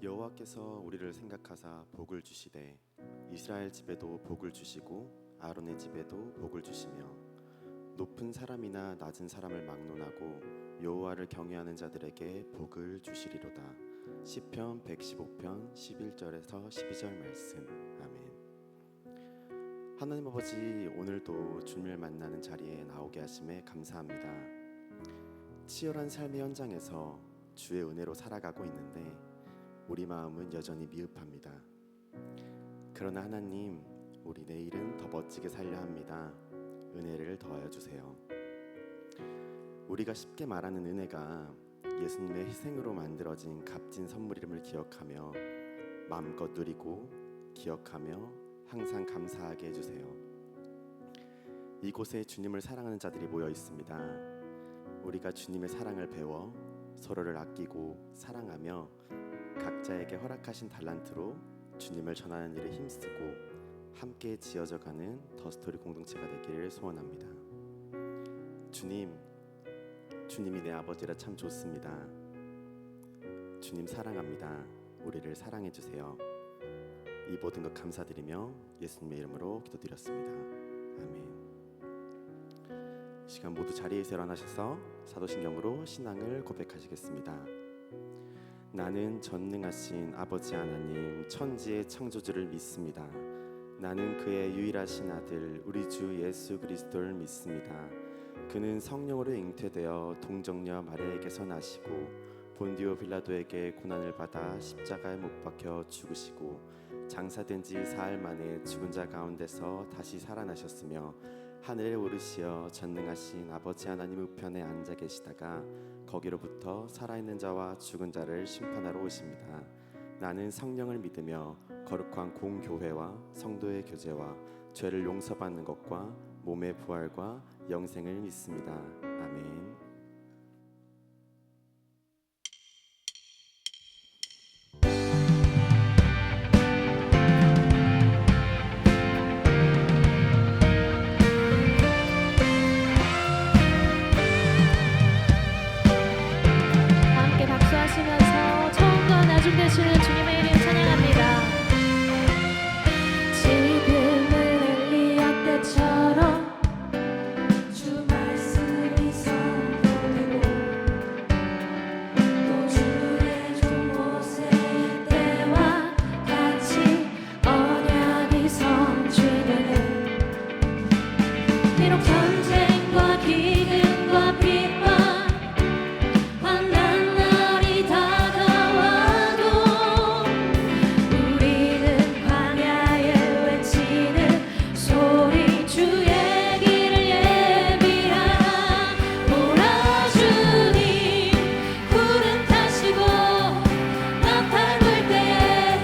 여호와께서 우리를 생각하사 복을 주시되 이스라엘 집에도 복을 주시고 아론의 집에도 복을 주시며 높은 사람이나 낮은 사람을 막론하고 여호와를 경외하는 자들에게 복을 주시리로다. 시편 115편 11절에서 12절 말씀. 아멘. 하나님 아버지, 오늘도 주님을 만나는 자리에 나오게 하심에 감사합니다. 치열한 삶의 현장에서 주의 은혜로 살아가고 있는데 우리 마음은 여전히 미흡합니다. 그러나 하나님, 우리 내일은 더 멋지게 살려 합니다. 은혜를 더하여 주세요. 우리가 쉽게 말하는 은혜가 예수님의 희생으로 만들어진 값진 선물임을 기억하며 마음껏 누리고 기억하며 항상 감사하게 해주세요. 이곳에 주님을 사랑하는 자들이 모여 있습니다. 우리가 주님의 사랑을 배워 서로를 아끼고 사랑하며 각자에게 허락하신 달란트로 주님을 전하는 일에 힘쓰고 함께 지어져가는 더스토리 공동체가 되기를 소원합니다. 주님이 내 아버지라 참 좋습니다. 주님 사랑합니다. 우리를 사랑해 주세요. 이 모든 것 감사드리며 예수님의 이름으로 기도드렸습니다. 아멘. 이 시간 모두 자리에서 일어나셔서 사도신경으로 신앙을 고백하시겠습니다. 나는 전능하신 아버지 하나님, 천지의 창조주를 믿습니다. 나는 그의 유일하신 아들 우리 주 예수 그리스도를 믿습니다. 그는 성령으로 잉태되어 동정녀 마리아에게서 나시고 본디오 빌라도에게 고난을 받아 십자가에 못 박혀 죽으시고 장사된 지 사흘 만에 죽은 자 가운데서 다시 살아나셨으며 하늘에 오르시어 전능하신 아버지 하나님 우편에 앉아 계시다가 거기로부터 살아있는 자와 죽은 자를 심판하러 오십니다. 나는 성령을 믿으며 거룩한 공교회와 성도의 교제와 죄를 용서받는 것과 몸의 부활과 영생을 믿습니다. 아멘. 함께 박수하시면서 처음과 나중 되시는 주님의 이름 찬양합니다. 지금은 엘리야 때처럼 주 말씀이 선포되고 또 주의 종 모세의 때와 같이 언약이 성취되네. 비록 전쟁과 기근과 핍박 환난 날이 다가와도 우리는 광야에 외치는 소리 주의 길을 예비하라. 오라 주님, 구름 타시고 나팔 불 때에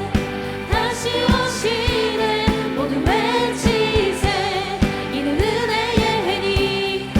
다시 오시네. 모두 외치세. 이는 은혜의 해니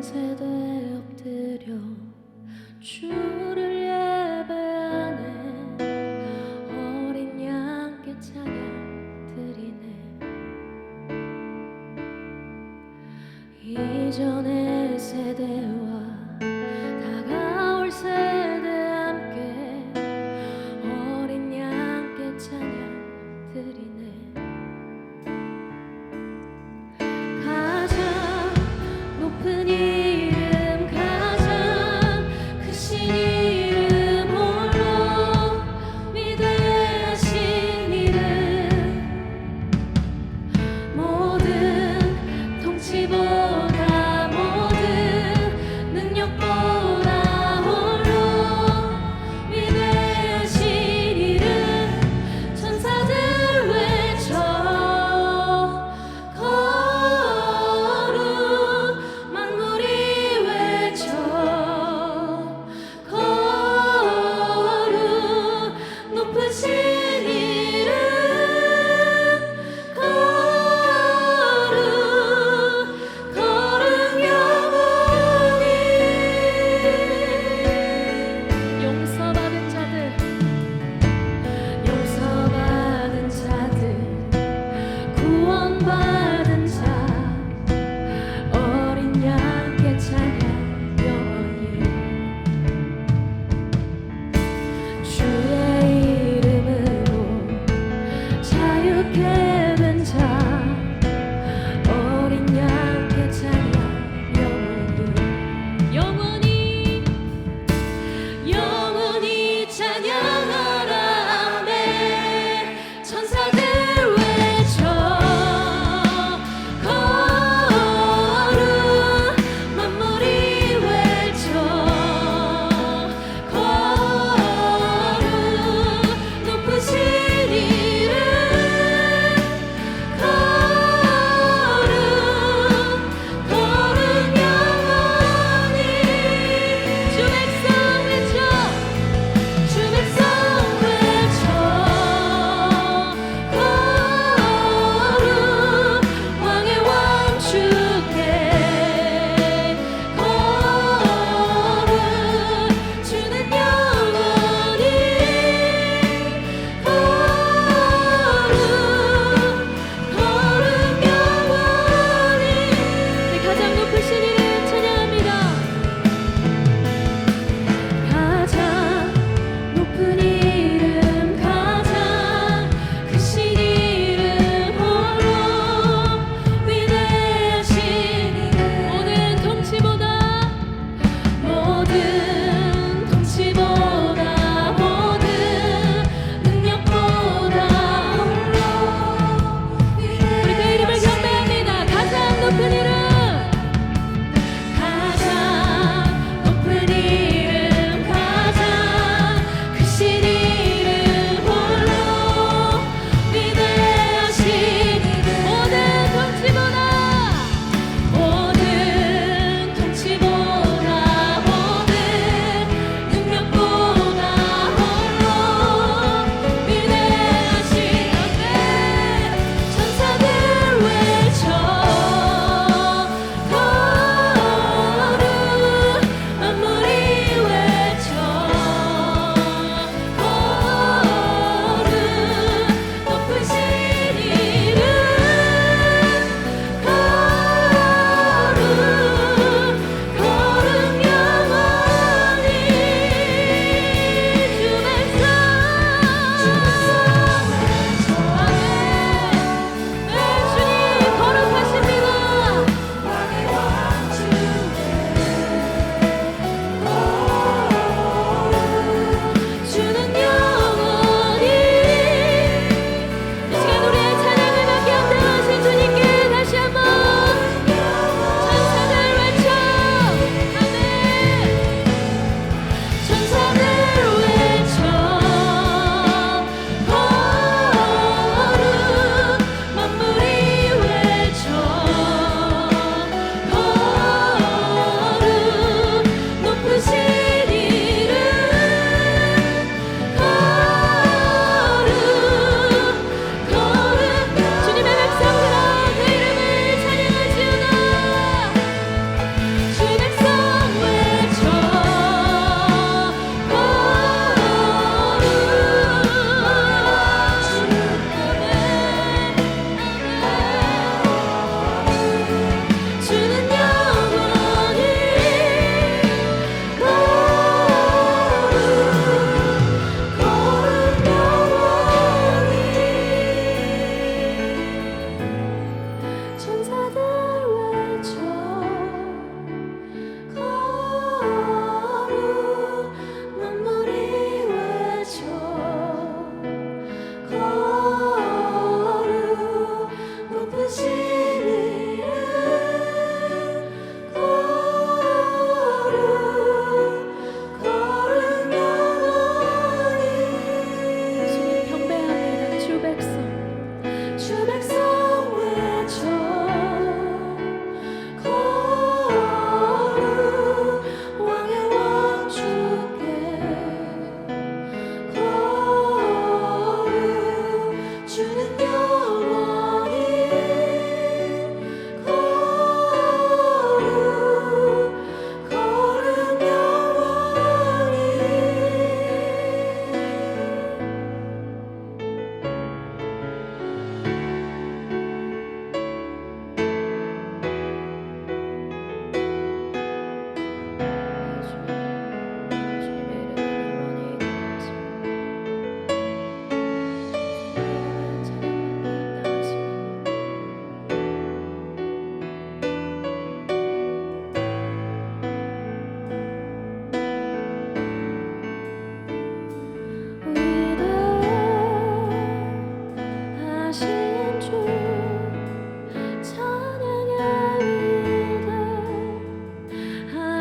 세대 엎드려 주를 예배하네. 어린 양께 찬양 드리네. 이전의 세대와 다가올 세대 함께 어린 양께 찬양 드리네. 가장 높은 이름, 가장 크신 이름,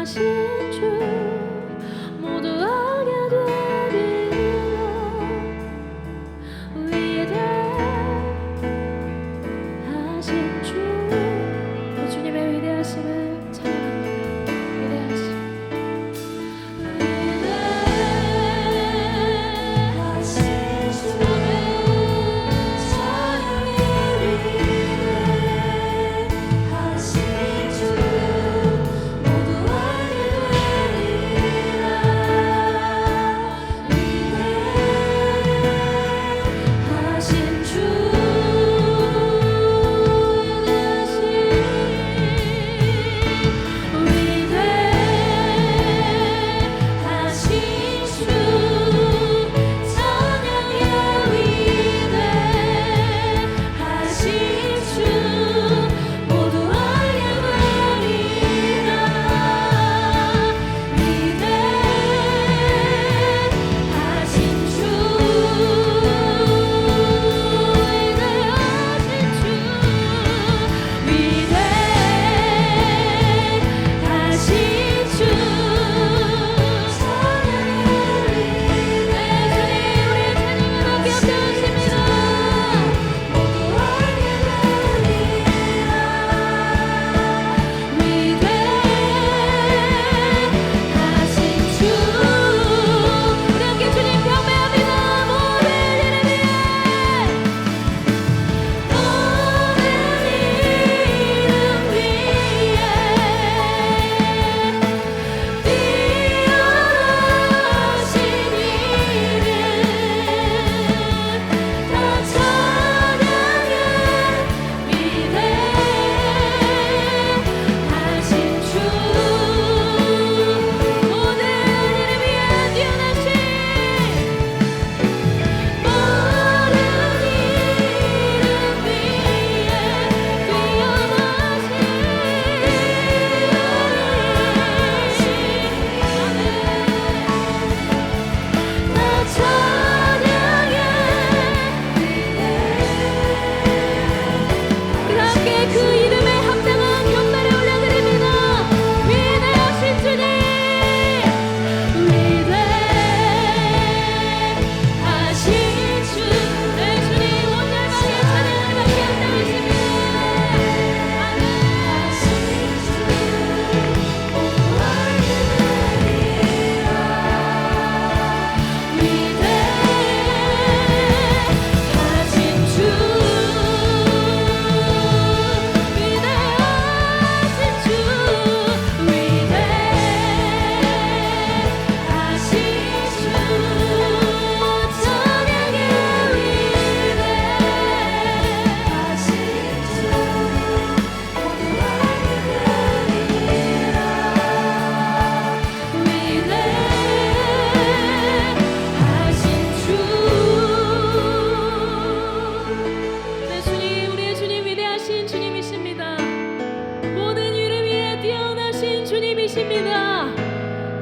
위대하신 주 모두 알게 되리라. 위대하신 주 주님의 위대하심을 찬양합니다. 위대하심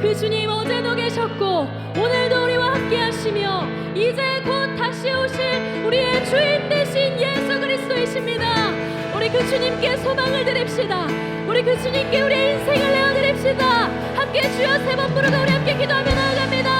그 주님 어제도 계셨고 오늘도 우리와 함께 하시며 이제 곧 다시 오실 우리의 주인 되신 예수 그리스도이십니다. 우리 그 주님께 소망을 드립시다. 우리 그 주님께 우리의 인생을 내어드립시다. 함께 주여 세 번 부르고 우리 함께 기도하며 나아갑니다.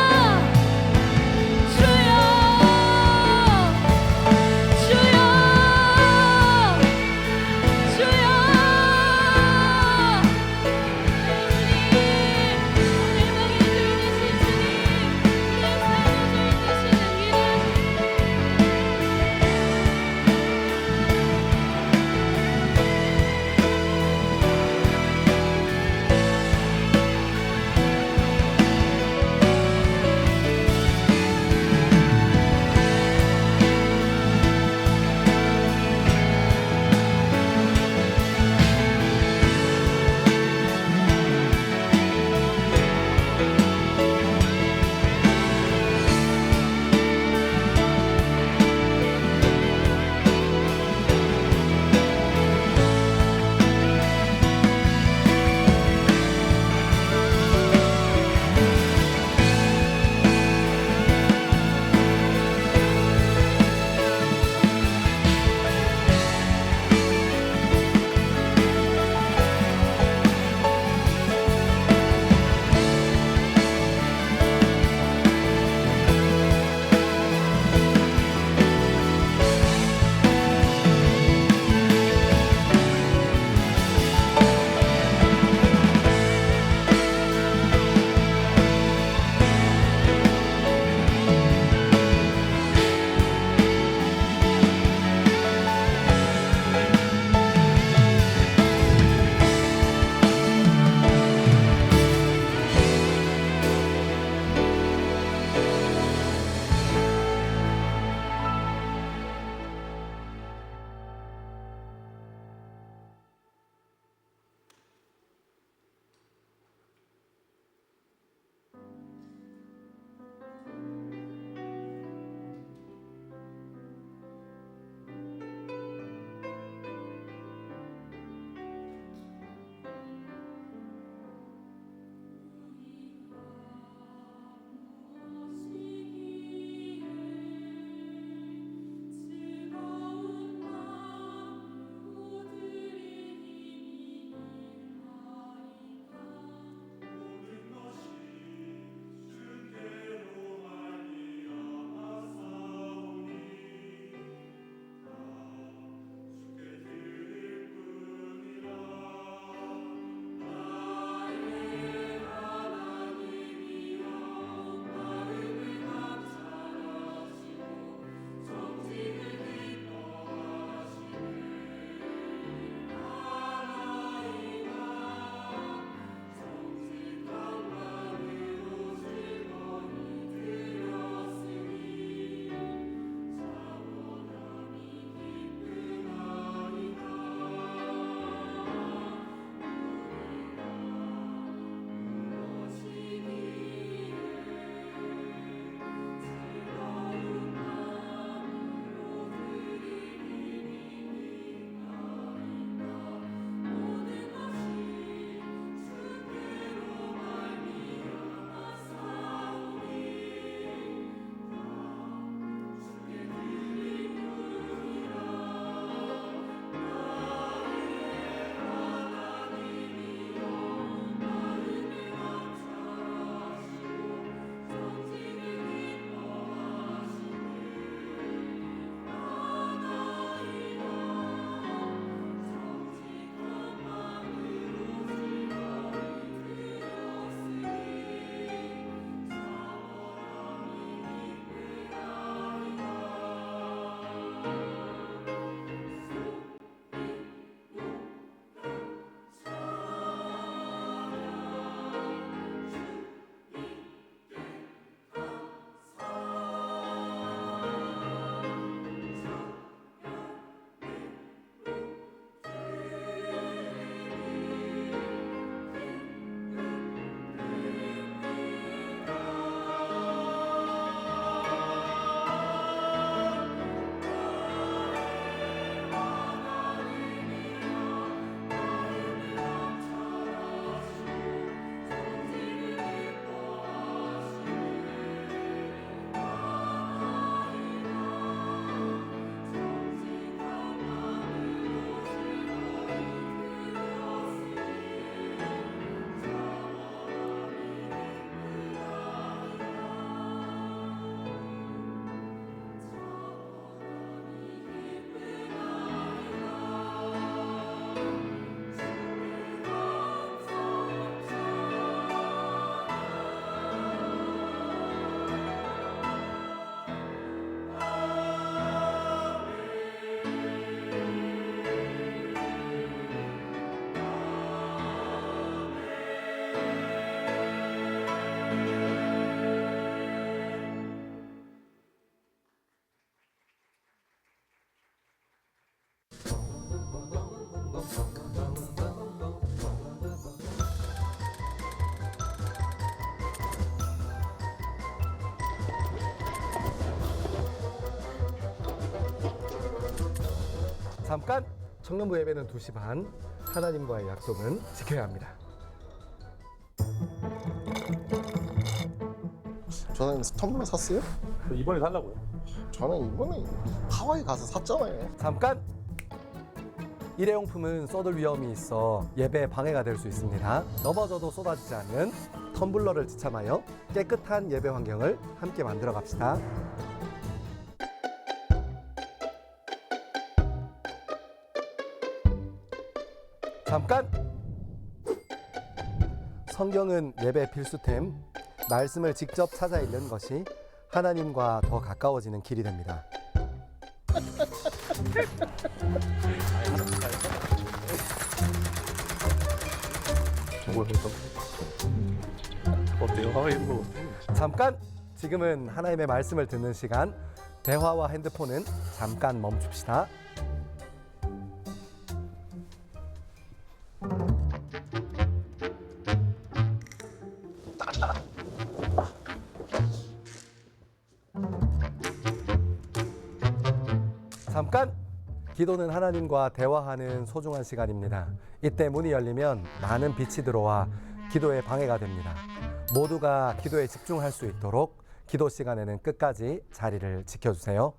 잠깐! 청년부 예배는 2시 반, 하나님과의 약속은 지켜야 합니다. 저는 텀블러 샀어요? 이번에 살라고요? 저는 이번에 하와이 가서 샀잖아요. 잠깐! 일회용품은 쏟을 위험이 있어 예배에 방해가 될 수 있습니다. 넘어져도 쏟아지지 않는 텀블러를 지참하여 깨끗한 예배 환경을 함께 만들어 갑시다. 잠깐! 성경은 예배 필수템, 말씀을 직접 찾아 읽는 것이 하나님과 더 가까워지는 길이 됩니다. 어때요? 하와이 뭐 잠깐! 지금은 하나님의 말씀을 듣는 시간, 대화와 핸드폰은 잠깐 멈춥시다. 잠깐! 기도는 하나님과 대화하는 소중한 시간입니다. 이때 문이 열리면 많은 빛이 들어와 기도에 방해가 됩니다. 모두가 기도에 집중할 수 있도록 기도 시간에는 끝까지 자리를 지켜주세요.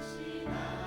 계시나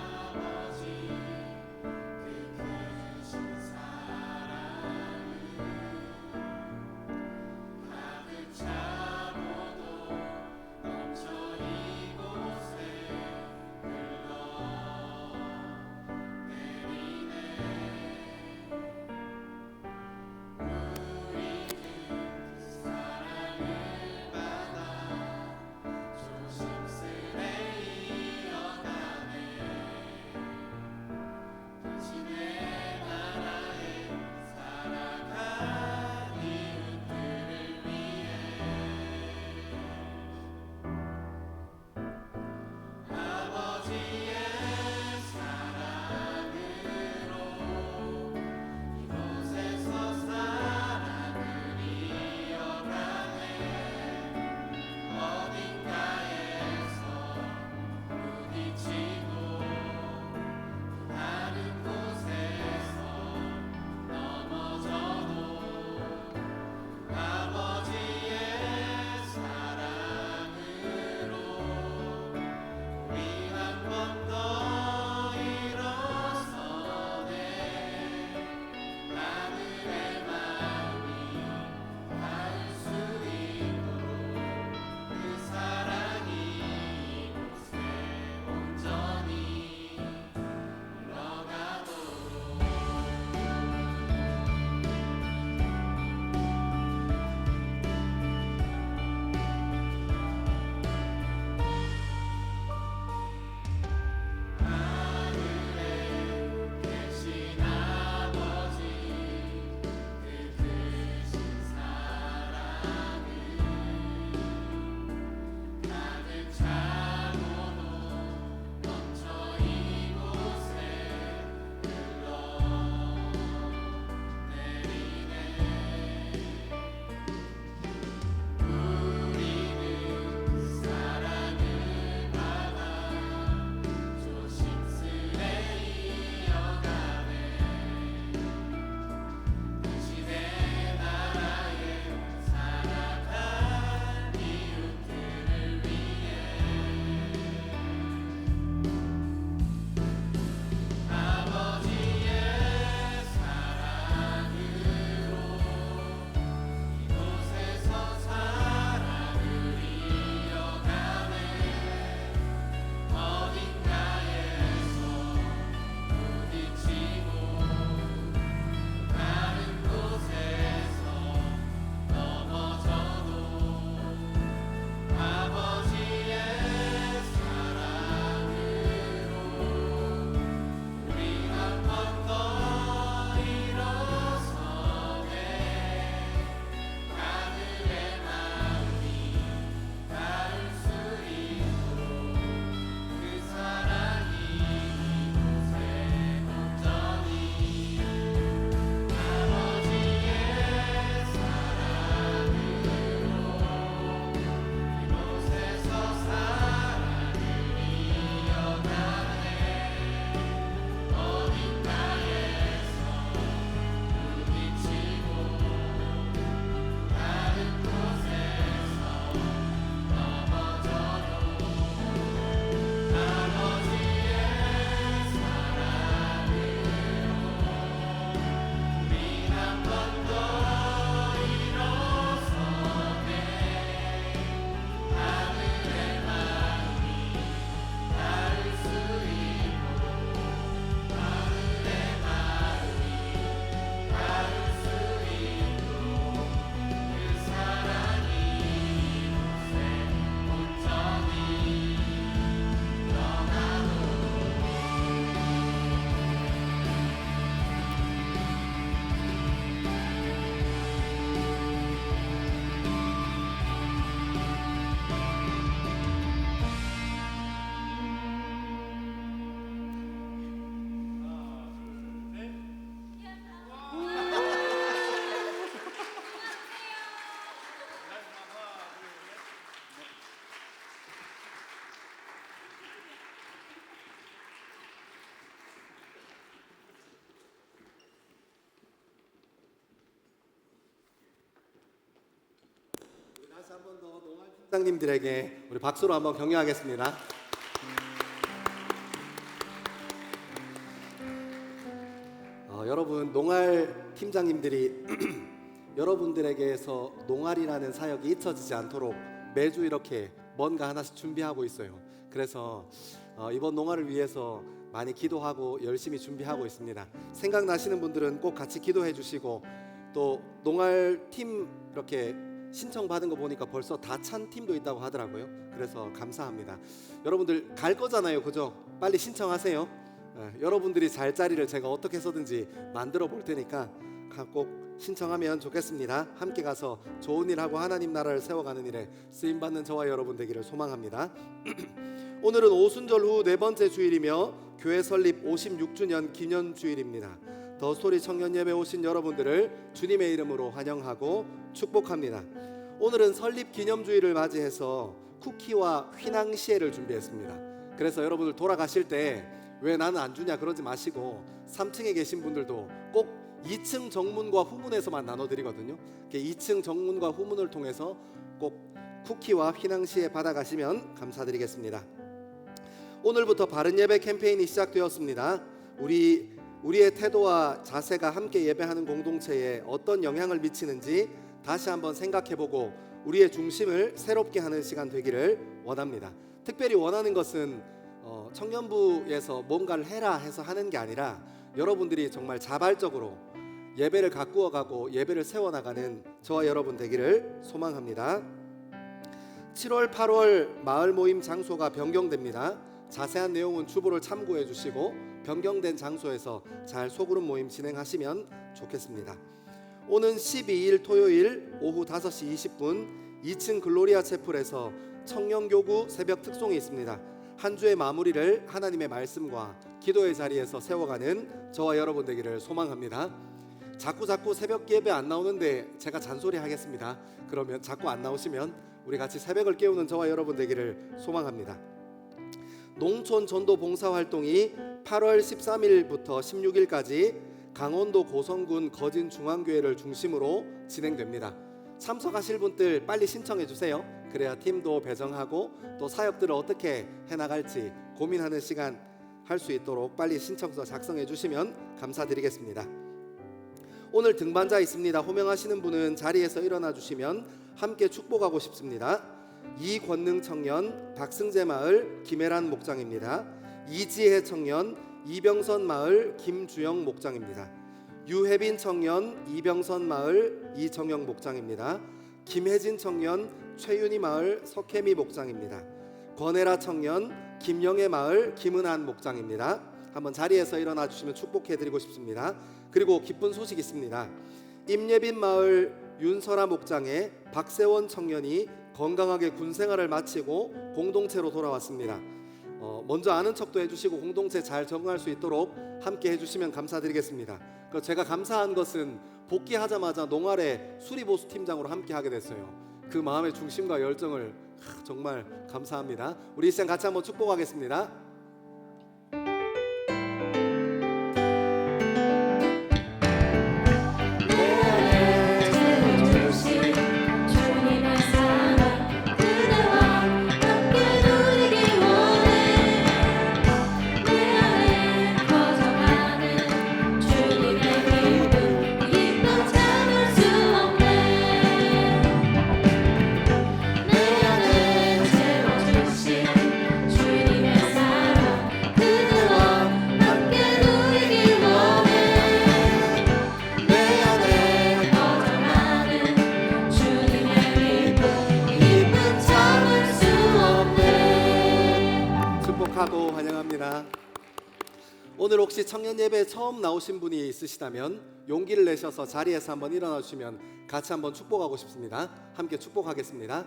다시 한 번 더 농활 팀장님들에게 우리 박수로 한번 격려하겠습니다. 여러분, 농활 팀장님들이 여러분들에게서 농활이라는 사역이 잊혀지지 않도록 매주 이렇게 뭔가 하나씩 준비하고 있어요. 그래서 이번 농활을 위해서 많이 기도하고 열심히 준비하고 있습니다. 생각나시는 분들은 꼭 같이 기도해 주시고, 또 농활 팀 이렇게 신청받은 거 보니까 벌써 다 찬 팀도 있다고 하더라고요. 그래서 감사합니다. 여러분들 갈 거잖아요, 그죠? 빨리 신청하세요. 여러분들이 잘 자리를 제가 어떻게 해서든지 만들어 볼 테니까 꼭 신청하면 좋겠습니다. 함께 가서 좋은 일하고 하나님 나라를 세워가는 일에 쓰임받는 저와 여러분 되기를 소망합니다. 오늘은 오순절 후 네 번째 주일이며 교회 설립 56주년 기념주일입니다. 더 스토리 청년 예배 오신 여러분들을 주님의 이름으로 환영하고 축복합니다. 오늘은 설립 기념주일을 맞이해서 쿠키와 휘낭시에를 준비했습니다. 그래서 여러분들 돌아가실 때 왜 나는 안 주냐 그러지 마시고 3층에 계신 분들도 꼭 2층 정문과 후문에서만 나눠드리거든요. 2층 정문과 후문을 통해서 꼭 쿠키와 휘낭시에 받아가시면 감사드리겠습니다. 오늘부터 바른 예배 캠페인이 시작되었습니다. 우리의 태도와 자세가 함께 예배하는 공동체에 어떤 영향을 미치는지 다시 한번 생각해보고 우리의 중심을 새롭게 하는 시간 되기를 원합니다. 특별히 원하는 것은 청년부에서 뭔가를 해라 해서 하는 게 아니라 여러분들이 정말 자발적으로 예배를 가꾸어가고 예배를 세워나가는 저와 여러분 되기를 소망합니다. 7월 8월 마을 모임 장소가 변경됩니다. 자세한 내용은 주보를 참고해 주시고 변경된 장소에서 잘 소그룹 모임 진행하시면 좋겠습니다. 오는 12일 토요일 오후 5시 20분 2층 글로리아 채플에서 청년교구 새벽 특송이 있습니다. 한 주의 마무리를 하나님의 말씀과 기도의 자리에서 세워가는 저와 여러분 되기를 소망합니다. 자꾸 새벽 예배 안 나오는데 제가 잔소리 하겠습니다. 그러면 자꾸 안 나오시면 우리 같이 새벽을 깨우는 저와 여러분 되기를 소망합니다. 농촌 전도 봉사 활동이 8월 13일부터 16일까지 강원도 고성군 거진 중앙교회를 중심으로 진행됩니다. 참석하실 분들 빨리 신청해 주세요. 그래야 팀도 배정하고 또 사역들을 어떻게 해나갈지 고민하는 시간 할 수 있도록 빨리 신청서 작성해 주시면 감사드리겠습니다. 오늘 등반자 있습니다. 호명하시는 분은 자리에서 일어나 주시면 함께 축복하고 싶습니다. 이권능 청년 박승재 마을 김혜란 목장입니다. 이지혜 청년 이병선 마을 김주영 목장입니다. 유혜빈 청년 이병선 마을 이정영 목장입니다. 김혜진 청년 최윤희 마을 석혜미 목장입니다. 권혜라 청년 김영애 마을 김은한 목장입니다. 한번 자리에서 일어나 주시면 축복해드리고 싶습니다. 그리고 기쁜 소식 있습니다. 임예빈 마을 윤설아 목장의 박세원 청년이 건강하게 군생활을 마치고 공동체로 돌아왔습니다. 먼저 아는 척도 해주시고 공동체 잘 적응할 수 있도록 함께 해주시면 감사드리겠습니다. 제가 감사한 것은 복귀하자마자 농활의 수리보수 팀장으로 함께 하게 됐어요. 그 마음의 중심과 열정을 정말 감사합니다. 우리 이 시간 같이 한번 축복하겠습니다. 축복하고 환영합니다. 오늘 혹시 청년 예배에 처음 나오신 분이 있으시다면 용기를 내셔서 자리에서 한번 일어나 주시면 같이 한번 축복하고 싶습니다. 함께 축복하겠습니다.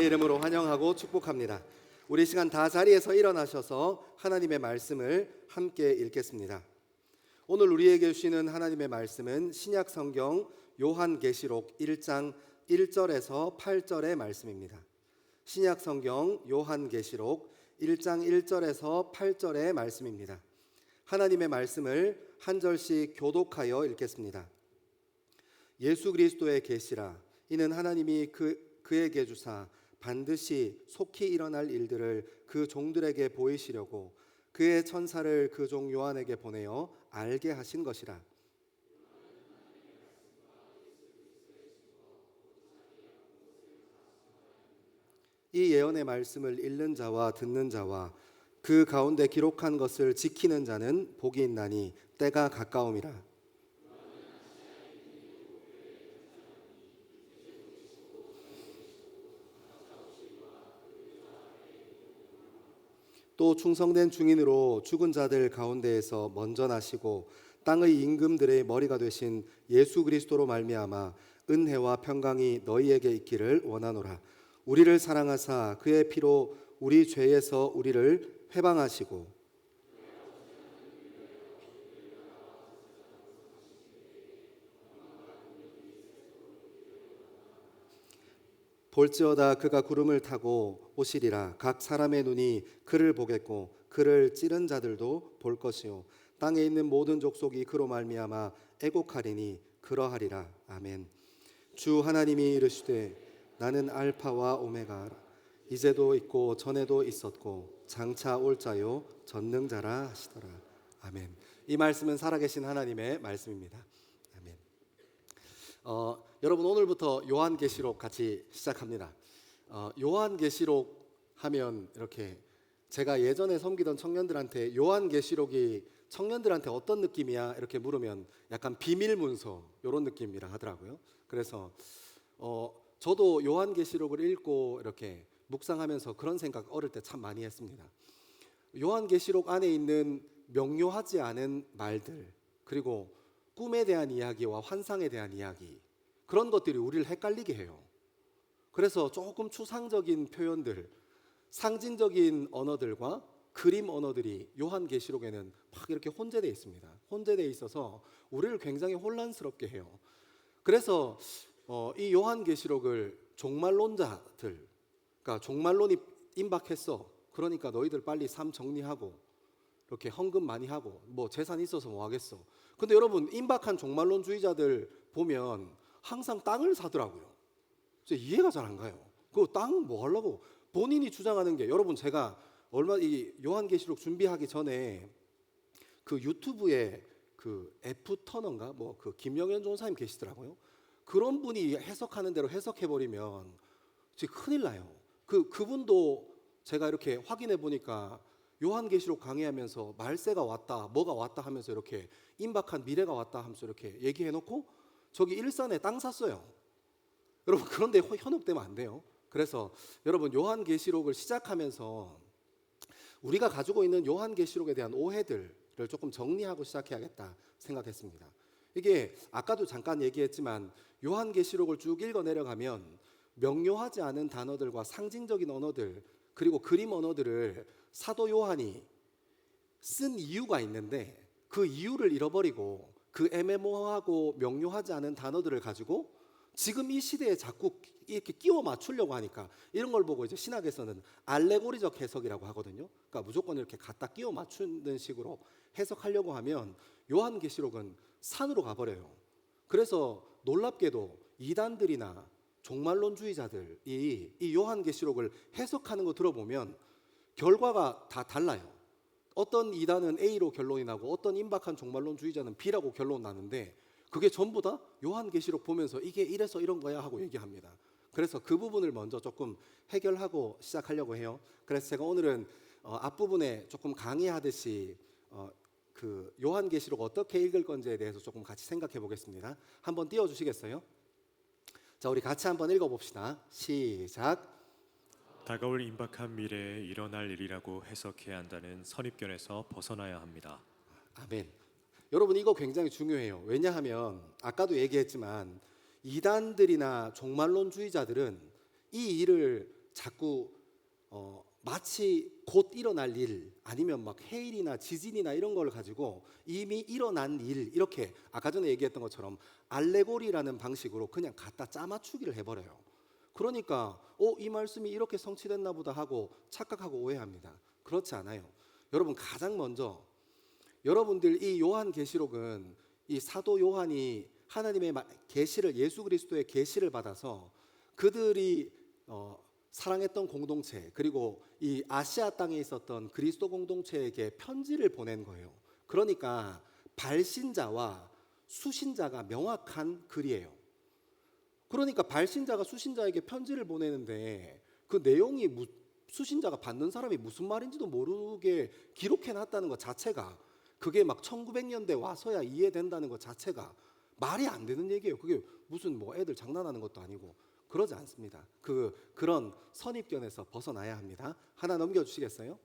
이름으로 환영하고 축복합니다. 우리 시간 다 자리에서 일어나셔서 하나님의 말씀을 함께 읽겠습니다. 오늘 우리에게 주시는 하나님의 말씀은 신약 성경 요한계시록 1장 1절에서 8절의 말씀입니다. 신약 성경 요한계시록 1장 1절에서 8절의 말씀입니다. 하나님의 말씀을 한 절씩 교독하여 읽겠습니다. 예수 그리스도의 계시라. 이는 하나님이 그에게 주사 반드시 속히 일어날 일들을 그 종들에게 보이시려고 그의 천사를 그 종 요한에게 보내어 알게 하신 것이라. 이 예언의 말씀을 읽는 자와 듣는 자와 그 가운데 기록한 것을 지키는 자는 복이 있나니 때가 가까움이라. 또 충성된 증인으로 죽은 자들 가운데에서 먼저 나시고 땅의 임금들의 머리가 되신 예수 그리스도로 말미암아 은혜와 평강이 너희에게 있기를 원하노라. 우리를 사랑하사 그의 피로 우리 죄에서 우리를 회방하시고 볼지어다 그가 구름을 타고 오시리라. 각 사람의 눈이 그를 보겠고 그를 찌른 자들도 볼 것이요 땅에 있는 모든 족속이 그로 말미암아 애곡하리니 그러하리라. 아멘. 주 하나님이 이르시되 나는 알파와 오메가라. 이제도 있고 전에도 있었고 장차 올 자요 전능자라 하시더라. 아멘. 이 말씀은 살아계신 하나님의 말씀입니다. 아멘. 여러분 오늘부터 요한계시록 같이 시작합니다. 요한계시록 하면 이렇게 제가 예전에 섬기던 청년들한테 요한계시록이 청년들한테 어떤 느낌이야 이렇게 물으면 약간 비밀문서 이런 느낌이라 하더라고요. 그래서 저도 요한계시록을 읽고 이렇게 묵상하면서 그런 생각 어릴 때 참 많이 했습니다. 요한계시록 안에 있는 명료하지 않은 말들 그리고 꿈에 대한 이야기와 환상에 대한 이야기 그런 것들이 우리를 헷갈리게 해요. 그래서 조금 추상적인 표현들, 상징적인 언어들과 그림 언어들이 요한계시록에는 막 이렇게 혼재되어 있습니다. 혼재되어 있어서 우리를 굉장히 혼란스럽게 해요. 그래서 이 요한계시록을 종말론자들, 그러니까 종말론이 임박했어. 그러니까 너희들 빨리 삶 정리하고 이렇게 헌금 많이 하고 뭐 재산 있어서 뭐 하겠어. 근데 여러분 임박한 종말론주의자들 보면 항상 땅을 사더라고요. 이해가 잘 안 가요. 그 땅 뭐 하려고? 본인이 주장하는 게 여러분 제가 이 요한계시록 준비하기 전에 그 유튜브에 그 F터너인가 뭐 그 김영현 전사님 계시더라고요. 그런 분이 해석하는 대로 해석해 버리면 지금 큰일 나요. 그분도 제가 이렇게 확인해 보니까 요한계시록 강의하면서 말세가 왔다, 뭐가 왔다 하면서 이렇게 임박한 미래가 왔다 하면서 이렇게 얘기해 놓고 저기 일산에 땅 샀어요. 여러분 그런데 현혹되면 안 돼요. 그래서 여러분 요한계시록을 시작하면서 우리가 가지고 있는 요한계시록에 대한 오해들을 조금 정리하고 시작해야겠다 생각했습니다. 이게 아까도 잠깐 얘기했지만 요한계시록을 쭉 읽어 내려가면 명료하지 않은 단어들과 상징적인 언어들 그리고 그림 언어들을 사도 요한이 쓴 이유가 있는데 그 이유를 잃어버리고 그 애매모호하고 명료하지 않은 단어들을 가지고 지금 이 시대에 자꾸 이렇게 끼워 맞추려고 하니까 이런 걸 보고 이제 신학에서는 알레고리적 해석이라고 하거든요. 그러니까 무조건 이렇게 갖다 끼워 맞추는 식으로 해석하려고 하면 요한계시록은 산으로 가버려요. 그래서 놀랍게도 이단들이나 종말론주의자들이 이 요한계시록을 해석하는 거 들어보면 결과가 다 달라요. 어떤 이단은 A로 결론이 나고 어떤 임박한 종말론주의자는 B라고 결론 나는데 그게 전부 다 요한계시록 보면서 이게 이래서 이런 거야 하고 얘기합니다. 그래서 그 부분을 먼저 조금 해결하고 시작하려고 해요. 그래서 제가 오늘은 앞부분에 조금 강의하듯이 그 요한계시록 어떻게 읽을 건지에 대해서 조금 같이 생각해 보겠습니다. 한번 띄워주시겠어요? 자, 우리 같이 한번 읽어봅시다. 시작. 다가올 임박한 미래에 일어날 일이라고 해석해야 한다는 선입견에서 벗어나야 합니다. 아멘. 여러분 이거 굉장히 중요해요. 왜냐하면 아까도 얘기했지만 이단들이나 종말론주의자들은 이 일을 자꾸 마치 곧 일어날 일 아니면 막 해일이나 지진이나 이런 걸 가지고 이미 일어난 일 이렇게 아까 전에 얘기했던 것처럼 알레고리라는 방식으로 그냥 갖다 짜맞추기를 해버려요. 그러니까 이 말씀이 이렇게 성취됐나 보다 하고 착각하고 오해합니다. 그렇지 않아요. 여러분 가장 먼저 여러분들 이 요한계시록은 이 사도 요한이 하나님의 계시를 예수 그리스도의 계시를 받아서 그들이 사랑했던 공동체 그리고 이 아시아 땅에 있었던 그리스도 공동체에게 편지를 보낸 거예요. 그러니까 발신자와 수신자가 명확한 글이에요. 그러니까 발신자가 수신자에게 편지를 보내는데 그 내용이 수신자가 받는 사람이 무슨 말인지도 모르게 기록해 놨다는 것 자체가 그게 막 1900년대 와서야 이해된다는 것 자체가 말이 안 되는 얘기예요. 그게 무슨 뭐 애들 장난하는 것도 아니고 그러지 않습니다. 그런 선입견에서 벗어나야 합니다. 하나 넘겨주시겠어요?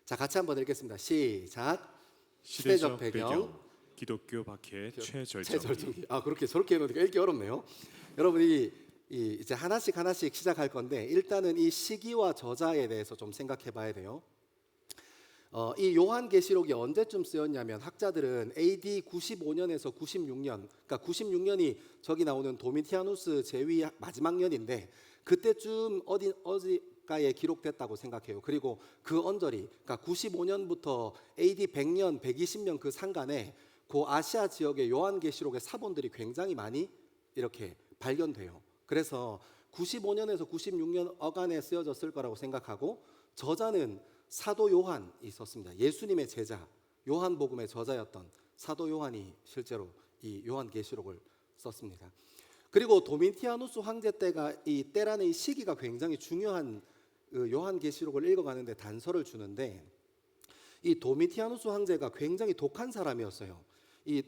자, 같이 한번 읽겠습니다. 시작. 시대적 배경, 기독교 박해 최절정기. 그렇게 저렇게 해놓으니까 읽기 어렵네요. 여러분이 이제 하나씩 시작할 건데 일단은 이 시기와 저자에 대해서 좀 생각해 봐야 돼요. 이 요한계시록이 언제쯤 쓰였냐면 학자들은 AD 95년에서 96년, 그러니까 96년이 저기 나오는 도미티아누스 제위 마지막 년인데 그때쯤 어디가에 기록됐다고 생각해요. 그리고 그 언저리, 그러니까 95년부터 AD 100년, 120년 그 상간에 그 아시아 지역의 요한계시록의 사본들이 굉장히 많이 이렇게 발견돼요. 그래서 95년에서 96년 어간에 쓰여졌을 거라고 생각하고 저자는 사도 요한이 있었습니다. 예수님의 제자 요한복음의 저자였던 사도 요한이 실제로 이 요한계시록을 썼습니다. 그리고 도미티아누스 황제 때가 이 때라는 이 시기가 굉장히 중요한 요한계시록을 읽어가는데 단서를 주는데 이 도미티아누스 황제가 굉장히 독한 사람이었어요. 이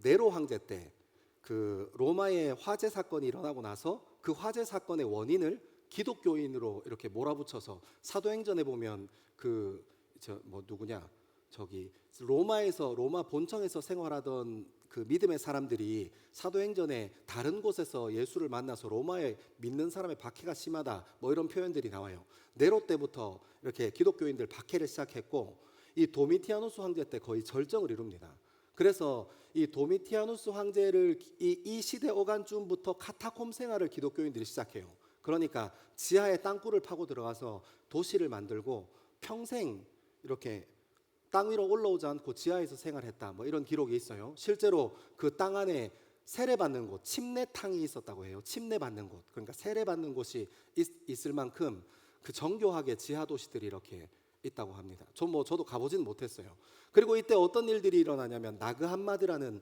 네로 황제 때 그 로마의 화재 사건이 일어나고 나서 그 화재 사건의 원인을 기독교인으로 이렇게 몰아붙여서 사도행전에 보면 로마 본청에서 생활하던 그 믿음의 사람들이 사도행전에 다른 곳에서 예수를 만나서 로마에 믿는 사람의 박해가 심하다 뭐 이런 표현들이 나와요. 네로 때부터 이렇게 기독교인들 박해를 시작했고 이 도미티아누스 황제 때 거의 절정을 이룹니다. 그래서 이 도미티아누스 황제를 이 시대 어간쯤부터 카타콤 생활을 기독교인들이 시작해요. 그러니까 지하에 땅굴을 파고 들어가서 도시를 만들고 평생 이렇게 땅 위로 올라오지 않고 지하에서 생활했다 뭐 이런 기록이 있어요. 실제로 그 땅 안에 세례받는 곳, 침례탕이 있었다고 해요. 침례받는 곳, 그러니까 세례받는 곳이 있을 만큼 그 정교하게 지하 도시들이 이렇게 있다고 합니다. 저도 가보지는 못했어요. 그리고 이때 어떤 일들이 일어나냐면 나그한마드라는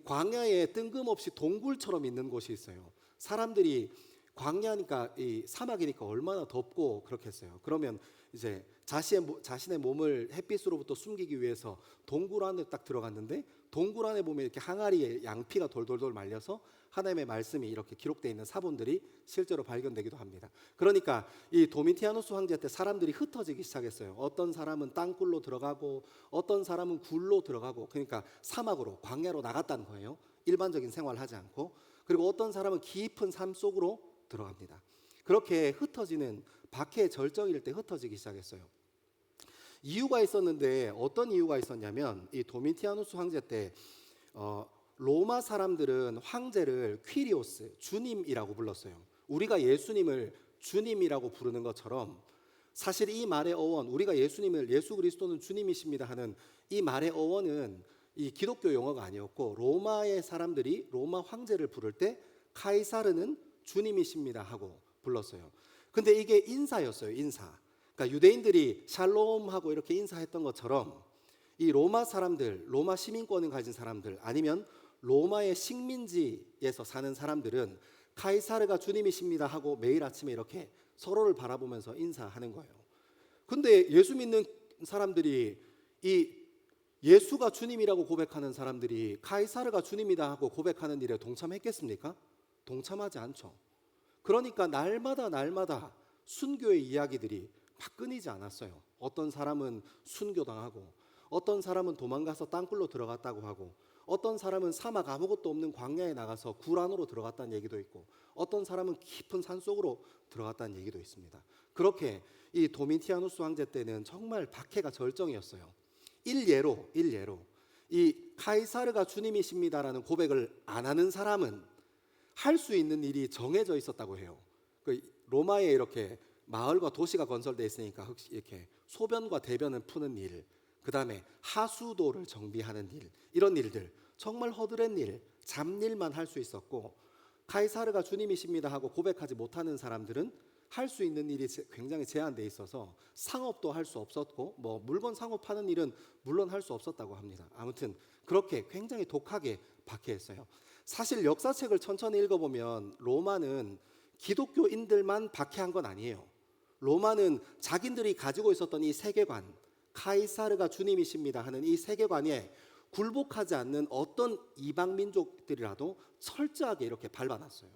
광야에 뜬금없이 동굴처럼 있는 곳이 있어요. 사람들이 광야니까 이 사막이니까 얼마나 덥고 그렇겠어요. 그러면 이제 자신의 몸을 햇빛으로부터 숨기기 위해서 동굴 안에 딱 들어갔는데 동굴 안에 보면 이렇게 항아리에 양피가 돌돌돌 말려서 하나님의 말씀이 이렇게 기록되어 있는 사본들이 실제로 발견되기도 합니다. 그러니까 이 도미티아누스 황제 때 사람들이 흩어지기 시작했어요. 어떤 사람은 땅굴로 들어가고 어떤 사람은 굴로 들어가고 그러니까 사막으로 광야로 나갔다는 거예요. 일반적인 생활하지 않고. 그리고 어떤 사람은 깊은 삶 속으로 들어갑니다. 그렇게 흩어지는 박해의 절정일 때 흩어지기 시작했어요. 이유가 있었는데 어떤 이유가 있었냐면 이 도미티아누스 황제 때 로마 사람들은 황제를 퀴리오스, 주님이라고 불렀어요. 우리가 예수님을 주님이라고 부르는 것처럼 사실 이 말의 어원, 우리가 예수 그리스도는 주님이십니다 하는 이 말의 어원은 이 기독교 용어가 아니었고 로마의 사람들이 로마 황제를 부를 때 카이사르는 주님이십니다 하고 불렀어요. 근데 이게 인사였어요. 인사. 그러니까 유대인들이 샬롬하고 이렇게 인사했던 것처럼 이 로마 사람들, 로마 시민권을 가진 사람들 아니면 로마의 식민지에서 사는 사람들은 카이사르가 주님이십니다 하고 매일 아침에 이렇게 서로를 바라보면서 인사하는 거예요. 근데 예수 믿는 사람들이 이 예수가 주님이라고 고백하는 사람들이 카이사르가 주님이다 하고 고백하는 일에 동참했겠습니까? 동참하지 않죠. 그러니까 날마다 순교의 이야기들이 막 끊이지 않았어요. 어떤 사람은 순교당하고 어떤 사람은 도망가서 땅굴로 들어갔다고 하고 어떤 사람은 사막 아무것도 없는 광야에 나가서 굴 안으로 들어갔다는 얘기도 있고 어떤 사람은 깊은 산 속으로 들어갔다는 얘기도 있습니다. 그렇게 이 도미티아누스 황제 때는 정말 박해가 절정이었어요. 일례로 이 카이사르가 주님이십니다라는 고백을 안 하는 사람은 할 수 있는 일이 정해져 있었다고 해요. 그 로마에 이렇게 마을과 도시가 건설되어 있으니까 이렇게 소변과 대변을 푸는 일, 그 다음에 하수도를 정비하는 일, 이런 일들 정말 허드렛 일, 잡일만 할 수 있었고 카이사르가 주님이십니다 하고 고백하지 못하는 사람들은 할 수 있는 일이 굉장히 제한되어 있어서 상업도 할 수 없었고 뭐 물건 상업하는 일은 물론 할 수 없었다고 합니다. 아무튼 그렇게 굉장히 독하게 박해했어요. 사실 역사책을 천천히 읽어보면 로마는 기독교인들만 박해한 건 아니에요. 로마는 자기들이 가지고 있었던 이 세계관, 카이사르가 주님이십니다 하는 이 세계관에 굴복하지 않는 어떤 이방 민족들이라도 철저하게 이렇게 밟아놨어요.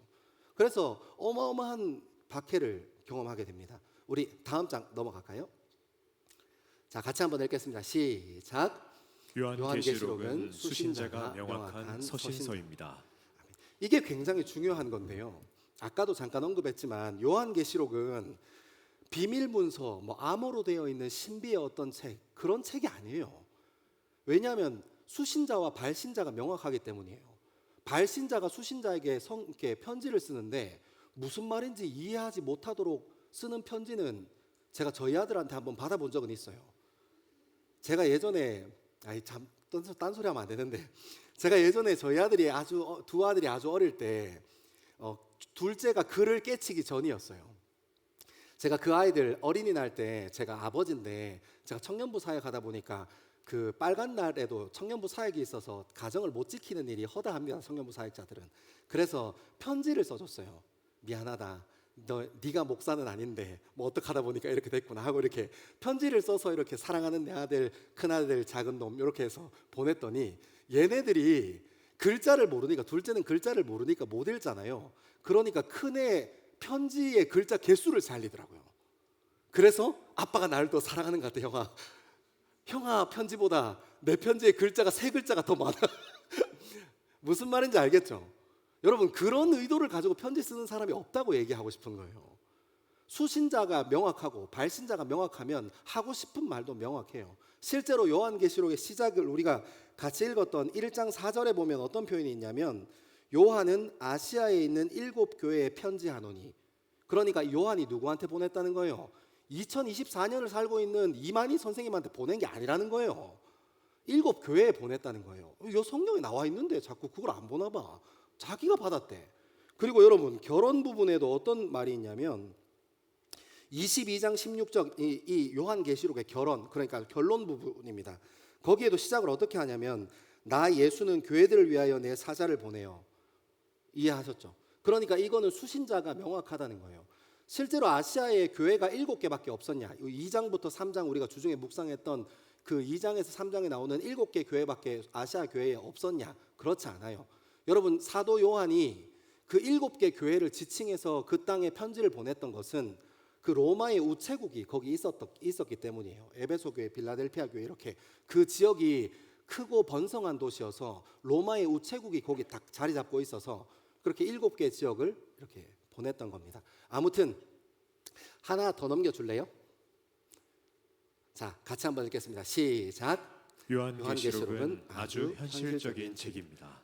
그래서 어마어마한 박해를 경험하게 됩니다. 우리 다음 장 넘어갈까요? 자, 같이 한번 읽겠습니다. 시작. 요한계시록은 수신자가 명확한 서신서입니다. 이게 굉장히 중요한 건데요. 아까도 잠깐 언급했지만 요한계시록은 비밀 문서, 뭐 암호로 되어 있는 신비의 어떤 책, 그런 책이 아니에요. 왜냐하면 수신자와 발신자가 명확하기 때문이에요. 발신자가 수신자에게 이렇게 편지를 쓰는데 무슨 말인지 이해하지 못하도록 쓰는 편지는 제가 저희 아들한테 한번 받아본 적은 있어요. 제가 예전에 딴소리 하면 안 되는데 제가 예전에 저희 아들이 두 아들이 아주 어릴 때 둘째가 글을 깨치기 전이었어요. 제가 그 아이들 어린이날 때 제가 아버지인데 제가 청년부 사역하다 보니까 그 빨간 날에도 청년부 사역이 있어서 가정을 못 지키는 일이 허다합니다. 청년부 사역자들은. 그래서 편지를 써줬어요. 미안하다. 네가 목사는 아닌데 뭐 어떡하다 보니까 이렇게 됐구나 하고 이렇게 편지를 써서 이렇게 사랑하는 내 아들, 큰아들, 작은 놈 이렇게 해서 보냈더니 얘네들이 글자를 모르니까 둘째는 글자를 모르니까 못 읽잖아요. 그러니까 큰애 편지의 글자 개수를 살리더라고요. 그래서 아빠가 나를 더 사랑하는 것 같아. 형아 편지보다 내 편지의 글자가 3글자가 더 많아. 무슨 말인지 알겠죠? 여러분 그런 의도를 가지고 편지 쓰는 사람이 없다고 얘기하고 싶은 거예요. 수신자가 명확하고 발신자가 명확하면 하고 싶은 말도 명확해요. 실제로 요한계시록의 시작을 우리가 같이 읽었던 1장 4절에 보면 어떤 표현이 있냐면 요한은 아시아에 있는 7교회에 편지하노니, 그러니까 요한이 누구한테 보냈다는 거예요? 2024년을 살고 있는 이만희 선생님한테 보낸 게 아니라는 거예요. 7교회에 보냈다는 거예요. 이 성경에 나와 있는데 자꾸 그걸 안 보나 봐. 자기가 받았대. 그리고 여러분 결혼 부분에도 어떤 말이 있냐면 22장 16절 이 요한계시록의 결혼, 그러니까 결론 부분입니다. 거기에도 시작을 어떻게 하냐면 나 예수는 교회들을 위하여 내 사자를 보내요. 이해하셨죠? 그러니까 이거는 수신자가 명확하다는 거예요. 실제로 아시아에 교회가 7개밖에 없었냐? 2장부터 3장 우리가 주중에 묵상했던 그 2장에서 3장에 나오는 7개 교회밖에 아시아 교회에 없었냐? 그렇지 않아요. 여러분 사도 요한이 그 7개 교회를 지칭해서 그 땅에 편지를 보냈던 것은 그 로마의 우체국이 거기 있었기 때문이에요. 에베소 교회, 빌라델피아 교회 이렇게 그 지역이 크고 번성한 도시여서 로마의 우체국이 거기 딱 자리 잡고 있어서 그렇게 7개 지역을 이렇게 보냈던 겁니다. 아무튼 하나 더 넘겨줄래요? 자, 같이 한번 읽겠습니다. 시작. 요한계시록은 아주 현실적인 책입니다.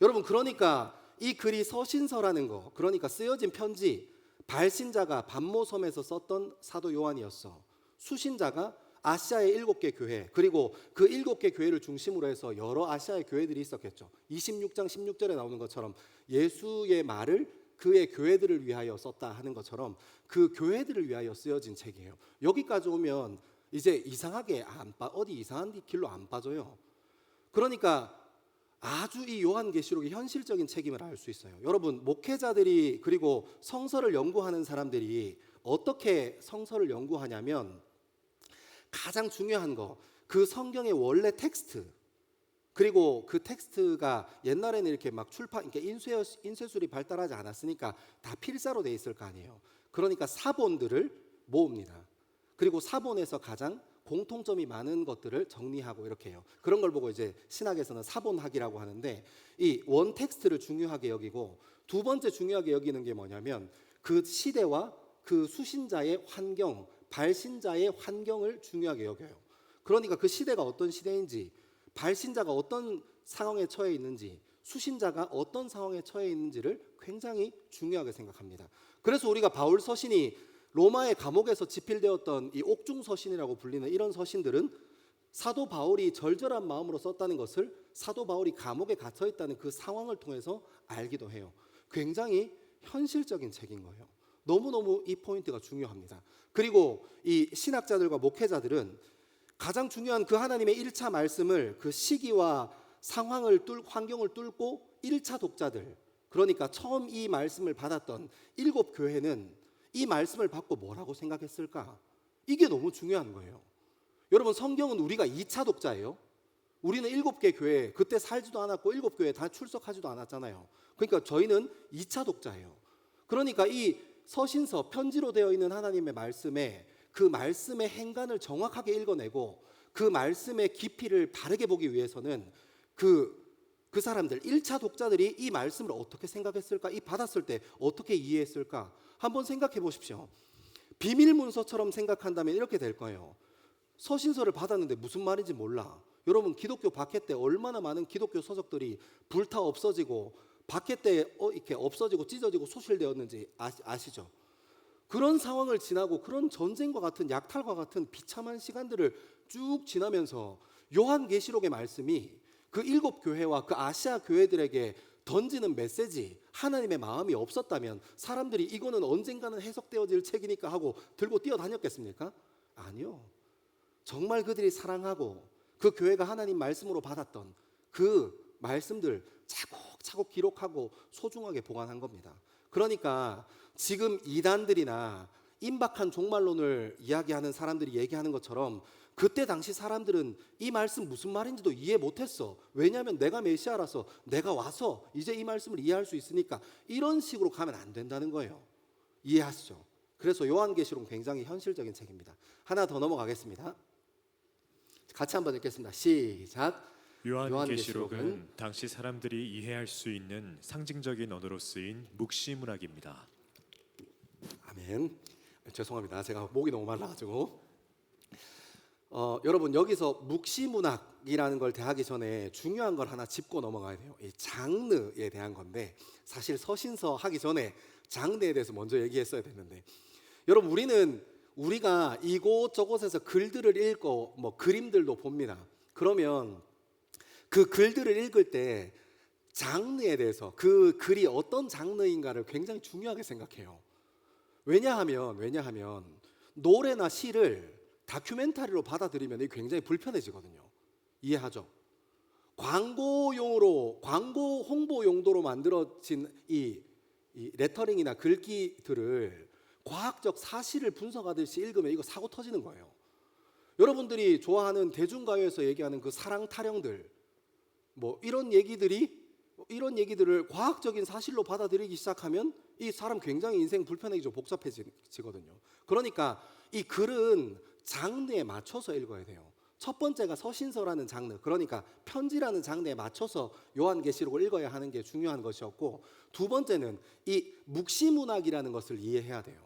여러분 그러니까 이 글이 서신서라는 거, 그러니까 쓰여진 편지, 발신자가 반모섬에서 썼던 사도 요한이었어. 수신자가 아시아의 7개 교회, 그리고 그 7개 교회를 중심으로 해서 여러 아시아의 교회들이 있었겠죠. 26장 16절에 나오는 것처럼 예수의 말을 그의 교회들을 위하여 썼다 하는 것처럼 그 교회들을 위하여 쓰여진 책이에요. 여기까지 오면 이제 이상하게 어디 이상한 길로 안 빠져요. 그러니까 아주 이 요한계시록이 현실적인 책임을 알 수 있어요. 여러분 목회자들이 그리고 성서를 연구하는 사람들이 어떻게 성서를 연구하냐면 가장 중요한 거, 그 성경의 원래 텍스트, 그리고 그 텍스트가 옛날에는 이렇게 막 그러니까 인쇄술이 발달하지 않았으니까 다 필사로 돼 있을 거 아니에요. 그러니까 사본들을 모읍니다. 그리고 사본에서 가장 공통점이 많은 것들을 정리하고 이렇게 해요. 그런 걸 보고 이제 신학에서는 사본학이라고 하는데, 이 원 텍스트를 중요하게 여기고 두 번째 중요하게 여기는 게 뭐냐면 그 시대와 그 수신자의 환경, 발신자의 환경을 중요하게 여겨요. 그러니까 그 시대가 어떤 시대인지, 발신자가 어떤 상황에 처해 있는지, 수신자가 어떤 상황에 처해 있는지를 굉장히 중요하게 생각합니다. 그래서 우리가 바울 서신이 로마의 감옥에서 집필되었던 이 옥중 서신이라고 불리는 이런 서신들은 사도 바울이 절절한 마음으로 썼다는 것을 사도 바울이 감옥에 갇혀 있다는 그 상황을 통해서 알기도 해요. 굉장히 현실적인 책인 거예요. 너무너무 이 포인트가 중요합니다. 그리고 이 신학자들과 목회자들은 가장 중요한 그 하나님의 1차 말씀을 그 시기와 상황을 환경을 뚫고 1차 독자들, 그러니까 처음 이 말씀을 받았던 7 교회는 이 말씀을 받고 뭐라고 생각했을까? 이게 너무 중요한 거예요. 여러분, 성경은 우리가 2차 독자예요. 우리는 7개 교회, 그때 살지도 않았고 7교회 다 출석하지도 않았잖아요. 그러니까 저희는 2차 독자예요. 그러니까 이 서신서, 편지로 되어 있는 하나님의 말씀에 그 말씀의 행간을 정확하게 읽어내고 그 말씀의 깊이를 바르게 보기 위해서는 그 사람들, 1차 독자들이 이 말씀을 어떻게 생각했을까? 이 받았을 때 어떻게 이해했을까? 한번 생각해 보십시오. 비밀 문서처럼 생각한다면 이렇게 될 거예요. 서신서를 받았는데 무슨 말인지 몰라. 여러분, 기독교 박해 때 얼마나 많은 기독교 서적들이 불타 없어지고 박해 때 이렇게 없어지고 찢어지고 소실되었는지 아시죠? 그런 상황을 지나고 그런 전쟁과 같은 약탈과 같은 비참한 시간들을 쭉 지나면서 요한계시록의 말씀이 그 7 교회와 그 아시아 교회들에게 던지는 메시지, 하나님의 마음이 없었다면 사람들이 이거는 언젠가는 해석되어질 책이니까 하고 들고 뛰어다녔겠습니까? 아니요. 정말 그들이 사랑하고 그 교회가 하나님 말씀으로 받았던 그 말씀들 차곡차곡 기록하고 소중하게 보관한 겁니다. 그러니까 지금 이단들이나 임박한 종말론을 이야기하는 사람들이 얘기하는 것처럼 그때 당시 사람들은 이 말씀 무슨 말인지도 이해 못했어. 왜냐하면 내가 메시아라서 내가 와서 이제 이 말씀을 이해할 수 있으니까, 이런 식으로 가면 안 된다는 거예요. 이해하시죠? 그래서 요한계시록은 굉장히 현실적인 책입니다. 하나 더 넘어가겠습니다. 같이 한번 읽겠습니다. 시작. 요한계시록은 당시 사람들이 이해할 수 있는 상징적인 언어로 쓰인 묵시문학입니다. 아멘. 죄송합니다. 제가 목이 너무 말라가지고. 여러분, 여기서 묵시문학이라는 걸 대하기 전에 중요한 걸 하나 짚고 넘어가야 돼요. 이 장르에 대한 건데, 사실 서신서 하기 전에 장르에 대해서 먼저 얘기했어야 됐는데, 여러분, 우리가 이곳저곳에서 글들을 읽고 뭐 그림들도 봅니다. 그러면 그 글들을 읽을 때 장르에 대해서 그 글이 어떤 장르인가를 굉장히 중요하게 생각해요. 왜냐하면 노래나 시를 다큐멘터리로 받아들이면 이게 굉장히 불편해지거든요. 이해하죠? 광고 홍보 용도로 만들어진 이 레터링이나 글귀들을 과학적 사실을 분석하듯이 읽으면 이거 사고 터지는 거예요. 여러분들이 좋아하는 대중가요에서 얘기하는 그 사랑 타령들, 뭐 이런 얘기들을 과학적인 사실로 받아들이기 시작하면 이 사람 굉장히 인생 불편해지고 복잡해지거든요. 그러니까 이 글은 장르에 맞춰서 읽어야 돼요. 첫 번째가 서신서라는 장르, 그러니까 편지라는 장르에 맞춰서 요한계시록을 읽어야 하는 게 중요한 것이었고, 두 번째는 이 묵시문학이라는 것을 이해해야 돼요.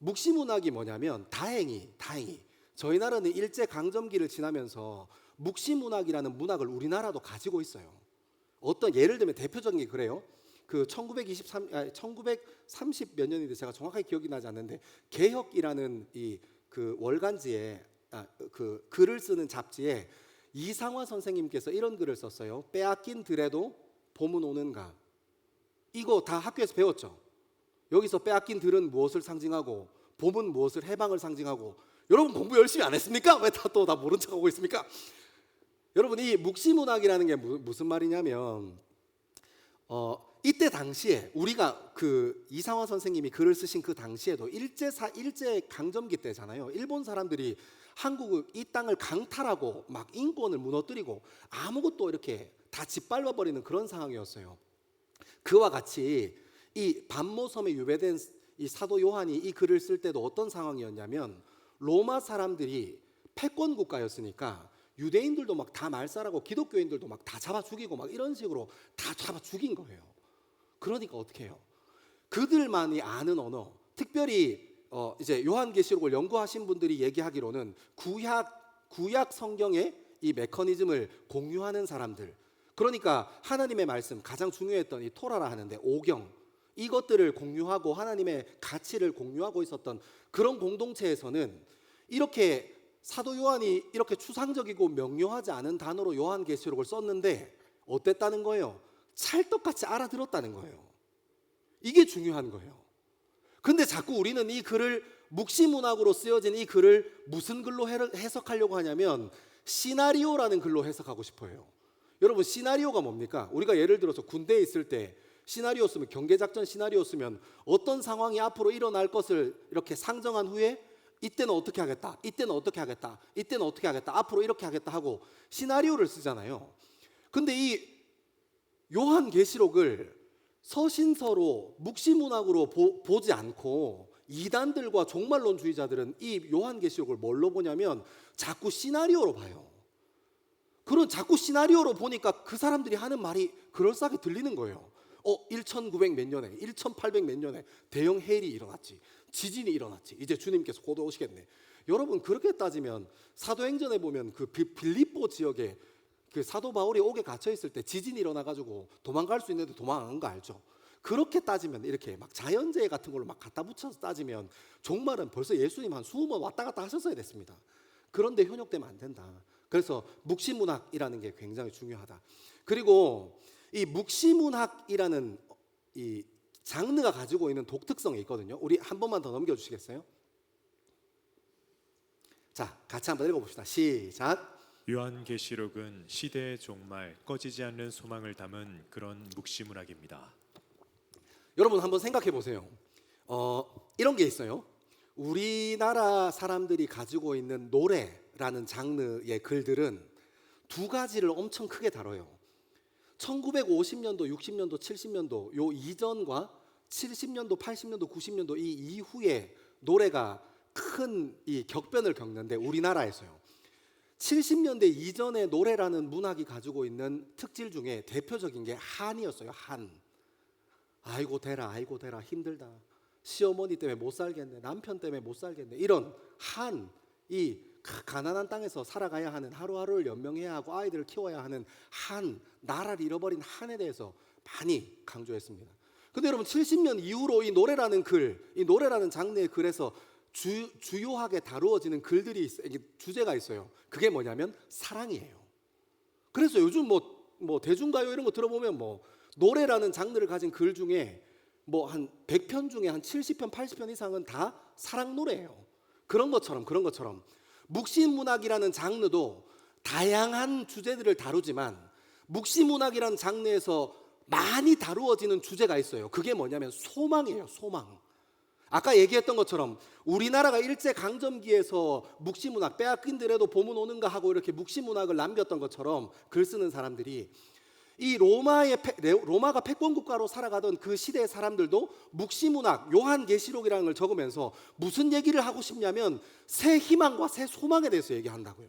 묵시문학이 뭐냐면 다행히 저희 나라는 일제강점기를 지나면서 묵시문학이라는 문학을 우리나라도 가지고 있어요. 어떤 예를 들면 대표적인 게 그래요. 그 1930 몇 년인데 제가 정확하게 기억이 나지 않는데, 개혁이라는 그 월간지에 그 글을 쓰는 잡지에 이상화 선생님께서 이런 글을 썼어요. 빼앗긴 들에도 봄은 오는가. 이거 다 학교에서 배웠죠. 여기서 빼앗긴 들은 무엇을 상징하고 봄은 무엇을, 해방을 상징하고. 여러분, 공부 열심히 안 했습니까? 왜 다 모른 척하고 있습니까? 여러분, 이 묵시문학이라는 게 무슨 말이냐면 이때 당시에 우리가 그 이상화 선생님이 글을 쓰신 그 당시에도 일제 강점기 때잖아요. 일본 사람들이 한국 이 땅을 강탈하고 막 인권을 무너뜨리고 아무것도 이렇게 다 짓밟아 버리는 그런 상황이었어요. 그와 같이 이 반모섬에 유배된 이 사도 요한이 이 글을 쓸 때도 어떤 상황이었냐면, 로마 사람들이 패권 국가였으니까 유대인들도 막 다 말살하고 기독교인들도 막 다 잡아 죽이고 막 이런 식으로 다 잡아 죽인 거예요. 그러니까 어떻게 해요? 그들만이 아는 언어, 특별히 이제 요한계시록을 연구하신 분들이 얘기하기로는 구약 성경의 이 메커니즘을 공유하는 사람들, 그러니까 하나님의 말씀, 가장 중요했던 이 토라라 하는데 오경, 이것들을 공유하고 하나님의 가치를 공유하고 있었던 그런 공동체에서는 이렇게 사도 요한이 이렇게 추상적이고 명료하지 않은 단어로 요한계시록을 썼는데 어땠다는 거예요? 찰떡같이 알아들었다는 거예요. 이게 중요한 거예요. 근데 자꾸 우리는 이 글을, 묵시문학으로 쓰여진 이 글을 무슨 글로 해석하려고 하냐면 시나리오라는 글로 해석하고 싶어요. 여러분, 시나리오가 뭡니까? 우리가 예를 들어서 군대에 있을 때 시나리오 쓰면, 경계작전 시나리오 쓰면 어떤 상황이 앞으로 일어날 것을 이렇게 상정한 후에 이때는 어떻게 하겠다, 이때는 어떻게 하겠다, 이때는 어떻게 하겠다, 앞으로 이렇게 하겠다 하고 시나리오를 쓰잖아요. 근데 이 요한계시록을 서신서로 묵시문학으로 보지 않고 이단들과 종말론주의자들은 이 요한계시록을 뭘로 보냐면 자꾸 시나리오로 봐요. 그런 자꾸 시나리오로 보니까 그 사람들이 하는 말이 그럴싸하게 들리는 거예요. 1900 몇 년에, 1800 몇 년에 대형 해일이 일어났지, 지진이 일어났지, 이제 주님께서 곧 오시겠네. 여러분, 그렇게 따지면 사도행전에 보면 그 빌립보 지역에 그 사도 바울이 옥에 갇혀 있을 때 지진이 일어나가지고 도망갈 수 있는데 도망간 거 알죠? 그렇게 따지면, 이렇게 막 자연재해 같은 걸로 막 갖다 붙여서 따지면 종말은 벌써 예수님 한 20번 왔다 갔다 하셨어야 됐습니다. 그런데 현혹되면 안 된다. 그래서 묵시문학이라는 게 굉장히 중요하다. 그리고 이 묵시문학이라는 이 장르가 가지고 있는 독특성이 있거든요. 우리 한 번만 더 넘겨주시겠어요? 자, 같이 한번 읽어봅시다. 시작. 요한계시록은 시대의 종말, 꺼지지 않는 소망을 담은 그런 묵시문학입니다. 여러분, 한번 생각해 보세요. 이런 게 있어요. 우리나라 사람들이 가지고 있는 노래라는 장르의 글들은 두 가지를 엄청 크게 다뤄요. 1950년도, 60년도, 70년도 요 이전과 70년도, 80년도, 90년도 이 이후에 노래가 큰 이 격변을 겪는데, 우리나라에서요. 70년대 이전의 노래라는 문학이 가지고 있는 특질 중에 대표적인 게 한이었어요. 한. 아이고 대라, 아이고 대라, 힘들다. 시어머니 때문에 못 살겠네, 남편 때문에 못 살겠네. 이런 한, 이 가난한 땅에서 살아가야 하는, 하루하루를 연명해야 하고 아이들을 키워야 하는 한, 나라를 잃어버린 한에 대해서 많이 강조했습니다. 근데 여러분, 70년 이후로 이 노래라는 글, 이 노래라는 장르의 글에서 주요하게 다루어지는 글들이 주제가 있어요. 그게 뭐냐면 사랑이에요. 그래서 요즘 뭐 대중가요 이런 거 들어보면 뭐 노래라는 장르를 가진 글 중에 뭐 한 100편 중에 한 70편, 80편 이상은 다 사랑 노래예요. 그런 것처럼 묵시문학이라는 장르도 다양한 주제들을 다루지만 묵시문학이라는 장르에서 많이 다루어지는 주제가 있어요. 그게 뭐냐면 소망이에요. 소망. 아까 얘기했던 것처럼 우리나라가 일제강점기에서 묵시문학, 빼앗긴들에도 봄은 오는가 하고 이렇게 묵시문학을 남겼던 것처럼 글 쓰는 사람들이, 이 로마가 패권국가로 살아가던 그 시대의 사람들도 묵시문학, 요한계시록이라는 걸 적으면서 무슨 얘기를 하고 싶냐면 새 희망과 새 소망에 대해서 얘기한다고요.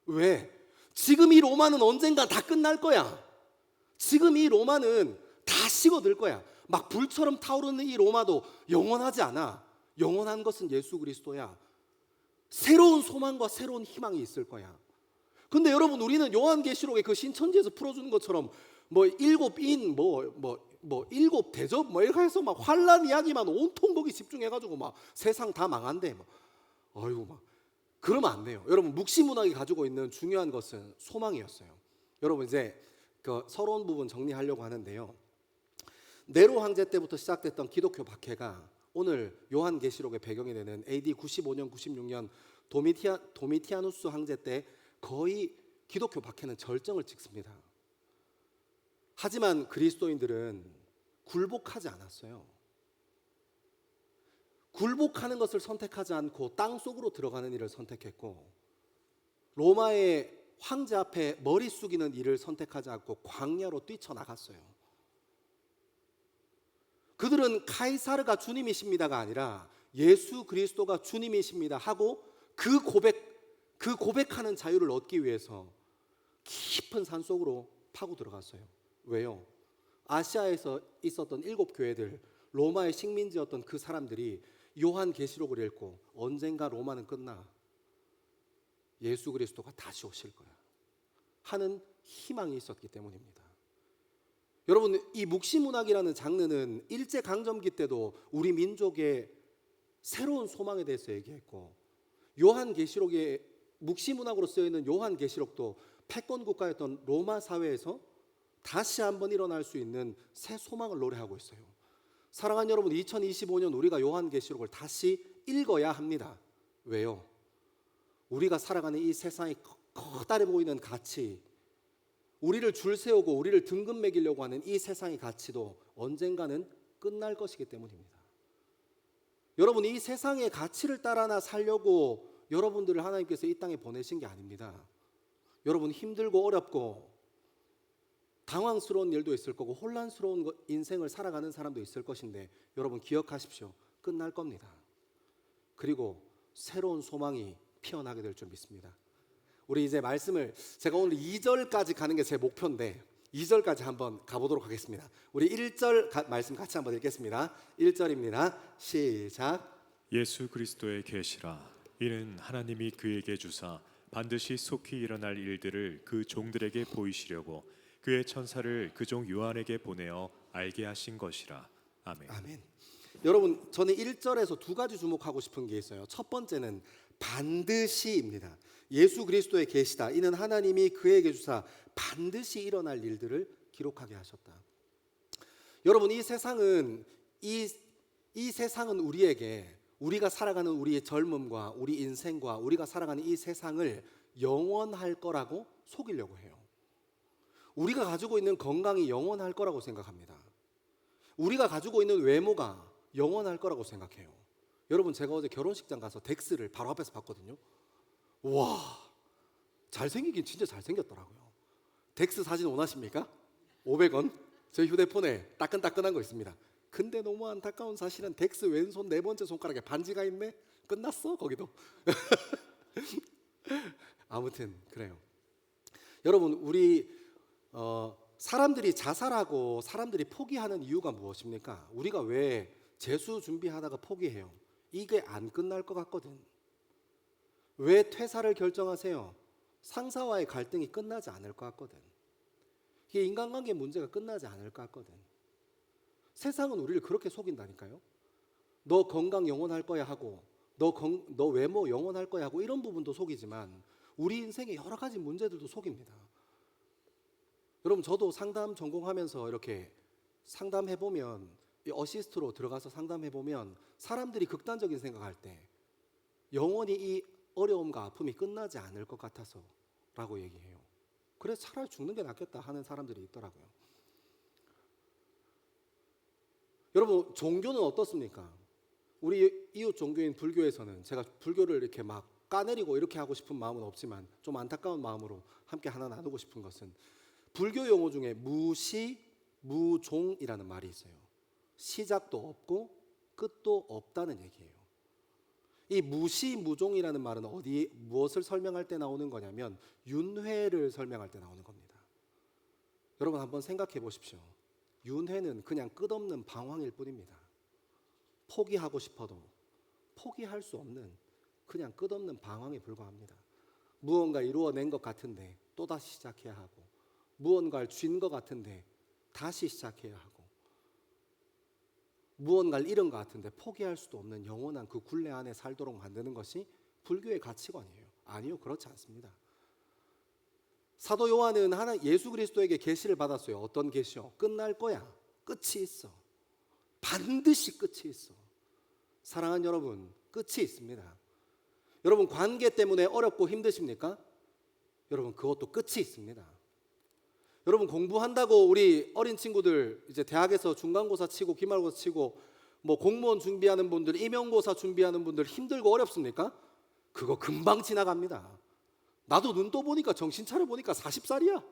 왜? 지금 이 로마는 언젠가 다 끝날 거야. 지금 이 로마는 다 식어들 거야. 막 불처럼 타오르는 이 로마도 영원하지 않아. 영원한 것은 예수 그리스도야. 새로운 소망과 새로운 희망이 있을 거야. 근데 여러분, 우리는 요한계시록의 그 신천지에서 풀어주는 것처럼 뭐 일곱 인, 일곱 대접 뭐 이렇게 해서 막 환란 이야기만 온통 거기 집중해가지고 막 세상 다 망한대. 아이고 막 그러면 안 돼요. 여러분, 묵시문학이 가지고 있는 중요한 것은 소망이었어요. 여러분, 이제 그 서러운 부분 정리하려고 하는데요. 네로 황제 때부터 시작됐던 기독교 박해가 오늘 요한계시록의 배경이 되는 AD 95년, 96년 도미티아누스 황제 때 거의 기독교 박해는 절정을 찍습니다. 하지만 그리스도인들은 굴복하지 않았어요. 굴복하는 것을 선택하지 않고 땅속으로 들어가는 일을 선택했고, 로마의 황제 앞에 머리 숙이는 일을 선택하지 않고 광야로 뛰쳐나갔어요. 그들은 카이사르가 주님이십니다가 아니라 예수 그리스도가 주님이십니다 하고 그 고백, 그 고백하는 자유를 얻기 위해서 깊은 산 속으로 파고 들어갔어요. 왜요? 아시아에서 있었던 7교회들, 로마의 식민지였던 그 사람들이 요한계시록을 읽고 언젠가 로마는 끝나 예수 그리스도가 다시 오실 거야 하는 희망이 있었기 때문입니다. 여러분, 이 묵시문학이라는 장르는 일제강점기 때도 우리 민족의 새로운 소망에 대해서 얘기했고, 요한계시록의 묵시문학으로 쓰여있는 요한계시록도 패권 국가였던 로마 사회에서 다시 한번 일어날 수 있는 새 소망을 노래하고 있어요. 사랑하는 여러분, 2025년 우리가 요한계시록을 다시 읽어야 합니다. 왜요? 우리가 살아가는 이 세상이 커다래 보이는 가치, 우리를 줄 세우고 우리를 등급 매기려고 하는 이 세상의 가치도 언젠가는 끝날 것이기 때문입니다. 여러분, 이 세상의 가치를 따라나 살려고 여러분들을 하나님께서 이 땅에 보내신 게 아닙니다. 여러분, 힘들고 어렵고 당황스러운 일도 있을 거고 혼란스러운 인생을 살아가는 사람도 있을 것인데, 여러분 기억하십시오. 끝날 겁니다. 그리고 새로운 소망이 피어나게 될 줄 믿습니다. 우리 이제 말씀을, 제가 오늘 2절까지 가는 게 제 목표인데 2절까지 한번 가보도록 하겠습니다. 우리 1절 말씀 같이 한번 읽겠습니다. 1절입니다. 시작. 예수 그리스도의 계시라. 이는 하나님이 그에게 주사 반드시 속히 일어날 일들을 그 종들에게 보이시려고 그의 천사를 그 종 요한에게 보내어 알게 하신 것이라. 아멘. 아멘. 여러분, 저는 1절에서 두 가지 주목하고 싶은 게 있어요. 첫 번째는 반드시입니다. 예수 그리스도의 계시다. 이는 하나님이 그에게 주사 반드시 일어날 일들을 기록하게 하셨다. 여러분, 이 세상은 우리에게, 우리가 살아가는 우리의 젊음과 우리 인생과 우리가 살아가는 이 세상을 영원할 거라고 속이려고 해요. 우리가 가지고 있는 건강이 영원할 거라고 생각합니다. 우리가 가지고 있는 외모가 영원할 거라고 생각해요. 여러분, 제가 어제 결혼식장 가서 덱스를 바로 앞에서 봤거든요. 와, 잘생기긴 진짜 잘생겼더라고요. 덱스 사진 원하십니까? 500원 저희 휴대폰에 따끈따끈한 거 있습니다. 근데 너무 안타까운 사실은 덱스 왼손 네 번째 손가락에 반지가 있네. 끝났어 거기도. 아무튼 그래요. 여러분, 우리 사람들이 자살하고 사람들이 포기하는 이유가 무엇입니까? 우리가 왜 재수 준비하다가 포기해요? 이게 안 끝날 것 같거든. 왜 퇴사를 결정하세요? 상사와의 갈등이 끝나지 않을 것 같거든. 이게 인간관계 문제가 끝나지 않을 것 같거든. 세상은 우리를 그렇게 속인다니까요. 너 건강 영원할 거야 하고, 너 외모 영원할 거야 하고, 이런 부분도 속이지만 우리 인생의 여러 가지 문제들도 속입니다. 여러분, 저도 상담 전공하면서 이렇게 상담해보면, 어시스트로 들어가서 상담해보면 사람들이 극단적인 생각할 때 영원히 이 어려움과 아픔이 끝나지 않을 것 같아서 라고 얘기해요. 그래서 차라리 죽는 게 낫겠다 하는 사람들이 있더라고요. 여러분, 종교는 어떻습니까? 우리 이웃 종교인 불교에서는, 제가 불교를 이렇게 막 까내리고 이렇게 하고 싶은 마음은 없지만 좀 안타까운 마음으로 함께 하나 나누고 싶은 것은, 불교 용어 중에 무시, 무종이라는 말이 있어요. 시작도 없고 끝도 없다는 얘기예요. 이 무시, 무종이라는 말은 무엇을 설명할 때 나오는 거냐면 윤회를 설명할 때 나오는 겁니다. 여러분, 한번 생각해 보십시오. 윤회는 그냥 끝없는 방황일 뿐입니다. 포기하고 싶어도 포기할 수 없는 그냥 끝없는 방황에 불과합니다. 무언가 이루어낸 것 같은데 또다시 시작해야 하고, 무언가를 쥔 것 같은데 다시 시작해야 하고, 무언가를 잃은 것 같은데 포기할 수도 없는 영원한 그 굴레 안에 살도록 만드는 것이 불교의 가치관이에요. 아니요, 그렇지 않습니다. 사도 요한은 예수 그리스도에게 계시를 받았어요. 어떤 계시요? 끝날 거야. 끝이 있어. 반드시 끝이 있어. 사랑하는 여러분, 끝이 있습니다. 여러분, 관계 때문에 어렵고 힘드십니까? 여러분, 그것도 끝이 있습니다. 여러분, 공부한다고 우리 어린 친구들 이제 대학에서 중간고사 치고 기말고사 치고 뭐 공무원 준비하는 분들, 임용고사 준비하는 분들 힘들고 어렵습니까? 그거 금방 지나갑니다. 나도 눈 떠보니까, 정신 차려보니까 40살이야.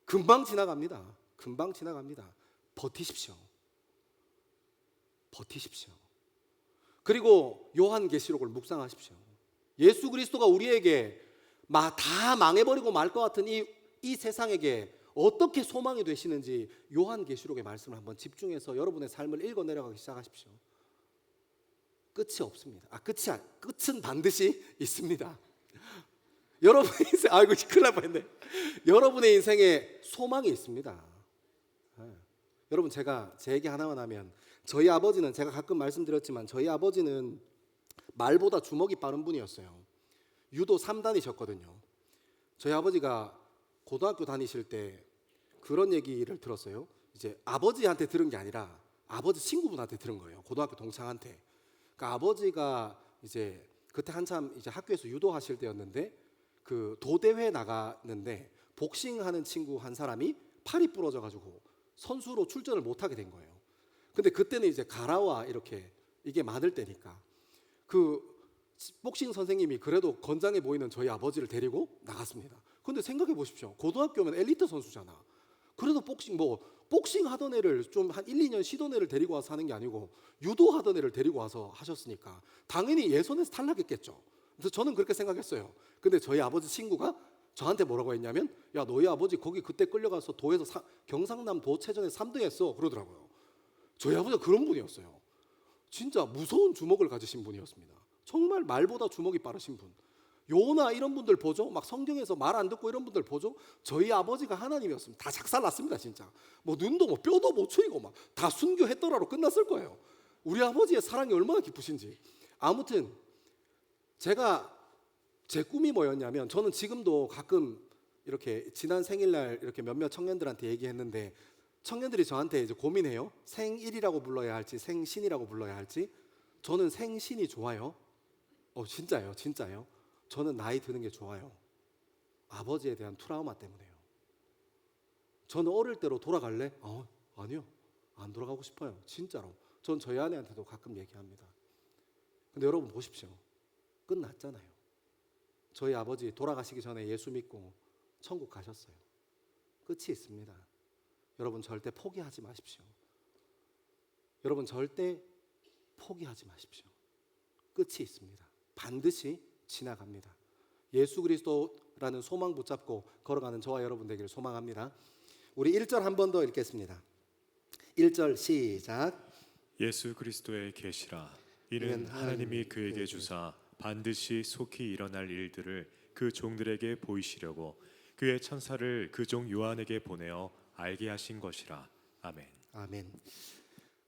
금방 지나갑니다. 금방 지나갑니다. 버티십시오. 버티십시오. 그리고 요한계시록을 묵상하십시오. 예수 그리스도가 우리에게 다 망해버리고 말 것 같은 이 세상에게 어떻게 소망이 되시는지 요한계시록의 말씀을 한번 집중해서 여러분의 삶을 읽어 내려가기 시작하십시오. 끝이 없습니다. 끝은 반드시 있습니다. 여러분의 인생, 아이고 큰일 날 뻔했네. 여러분의 인생에 소망이 있습니다. 여러분, 제가 제 얘기 하나만 하면, 저희 아버지는, 제가 가끔 말씀드렸지만 저희 아버지는 말보다 주먹이 빠른 분이었어요. 유도 3단이셨거든요. 저희 아버지가 고등학교 다니실 때 그런 얘기를 들었어요. 이제 아버지한테 들은 게 아니라 아버지 친구분한테 들은 거예요. 고등학교 동창한테. 그러니까 아버지가 이제 그때 한참 이제 학교에서 유도하실 때였는데, 그 도대회 나가는데 복싱하는 친구 한 사람이 팔이 부러져 가지고 선수로 출전을 못 하게 된 거예요. 근데 그때는 이제 가라와 이렇게 이게 많을 때니까 그 복싱 선생님이 그래도 건장해 보이는 저희 아버지를 데리고 나갔습니다. 근데 생각해 보십시오. 고등학교면 엘리트 선수잖아. 그래도 복싱 하던 애를 좀 한 1, 2년 쉬던 애를 데리고 와서 하는 게 아니고 유도 하던 애를 데리고 와서 하셨으니까 당연히 예선에서 탈락했겠죠. 그래서 저는 그렇게 생각했어요. 근데 저희 아버지 친구가 저한테 뭐라고 했냐면, 야, 너희 아버지 거기 그때 끌려가서 도에서 경상남 도체전에 3등 했어 그러더라고요. 저희 아버지가 그런 분이었어요. 진짜 무서운 주먹을 가지신 분이었습니다. 정말 말보다 주먹이 빠르신 분. 요나 이런 분들 보죠? 막 성경에서 말 안 듣고 이런 분들 보죠? 저희 아버지가 하나님이었습니다. 다 작살났습니다, 진짜. 눈도 뼈도 못 추이고 막 다 순교했더라로 끝났을 거예요. 우리 아버지의 사랑이 얼마나 깊으신지. 아무튼 제 꿈이 뭐였냐면, 저는 지금도 가끔 이렇게 지난 생일날 이렇게 몇몇 청년들한테 얘기했는데, 청년들이 저한테 이제 고민해요. 생일이라고 불러야 할지 생신이라고 불러야 할지. 저는 생신이 좋아요. 진짜요, 진짜요. 저는 나이 드는 게 좋아요. 아버지에 대한 트라우마 때문에요. 저는 어릴 때로 돌아갈래? 아니요, 안 돌아가고 싶어요. 진짜로. 전 저희 아내한테도 가끔 얘기합니다. 근데 여러분 보십시오. 끝났잖아요. 저희 아버지 돌아가시기 전에 예수 믿고 천국 가셨어요. 끝이 있습니다. 여러분 절대 포기하지 마십시오. 여러분 절대 포기하지 마십시오. 끝이 있습니다. 반드시 지나갑니다. 예수 그리스도라는 소망 붙잡고 걸어가는 저와 여러분 되기를 소망합니다. 우리 1절 한 번 더 읽겠습니다. 1절 시작. 예수 그리스도의 계시라. 이는 하나님이 그에게 주사 반드시 속히 일어날 일들을 그 종들에게 보이시려고 그의 천사를 그 종 요한에게 보내어 알게 하신 것이라. 아멘. 아멘.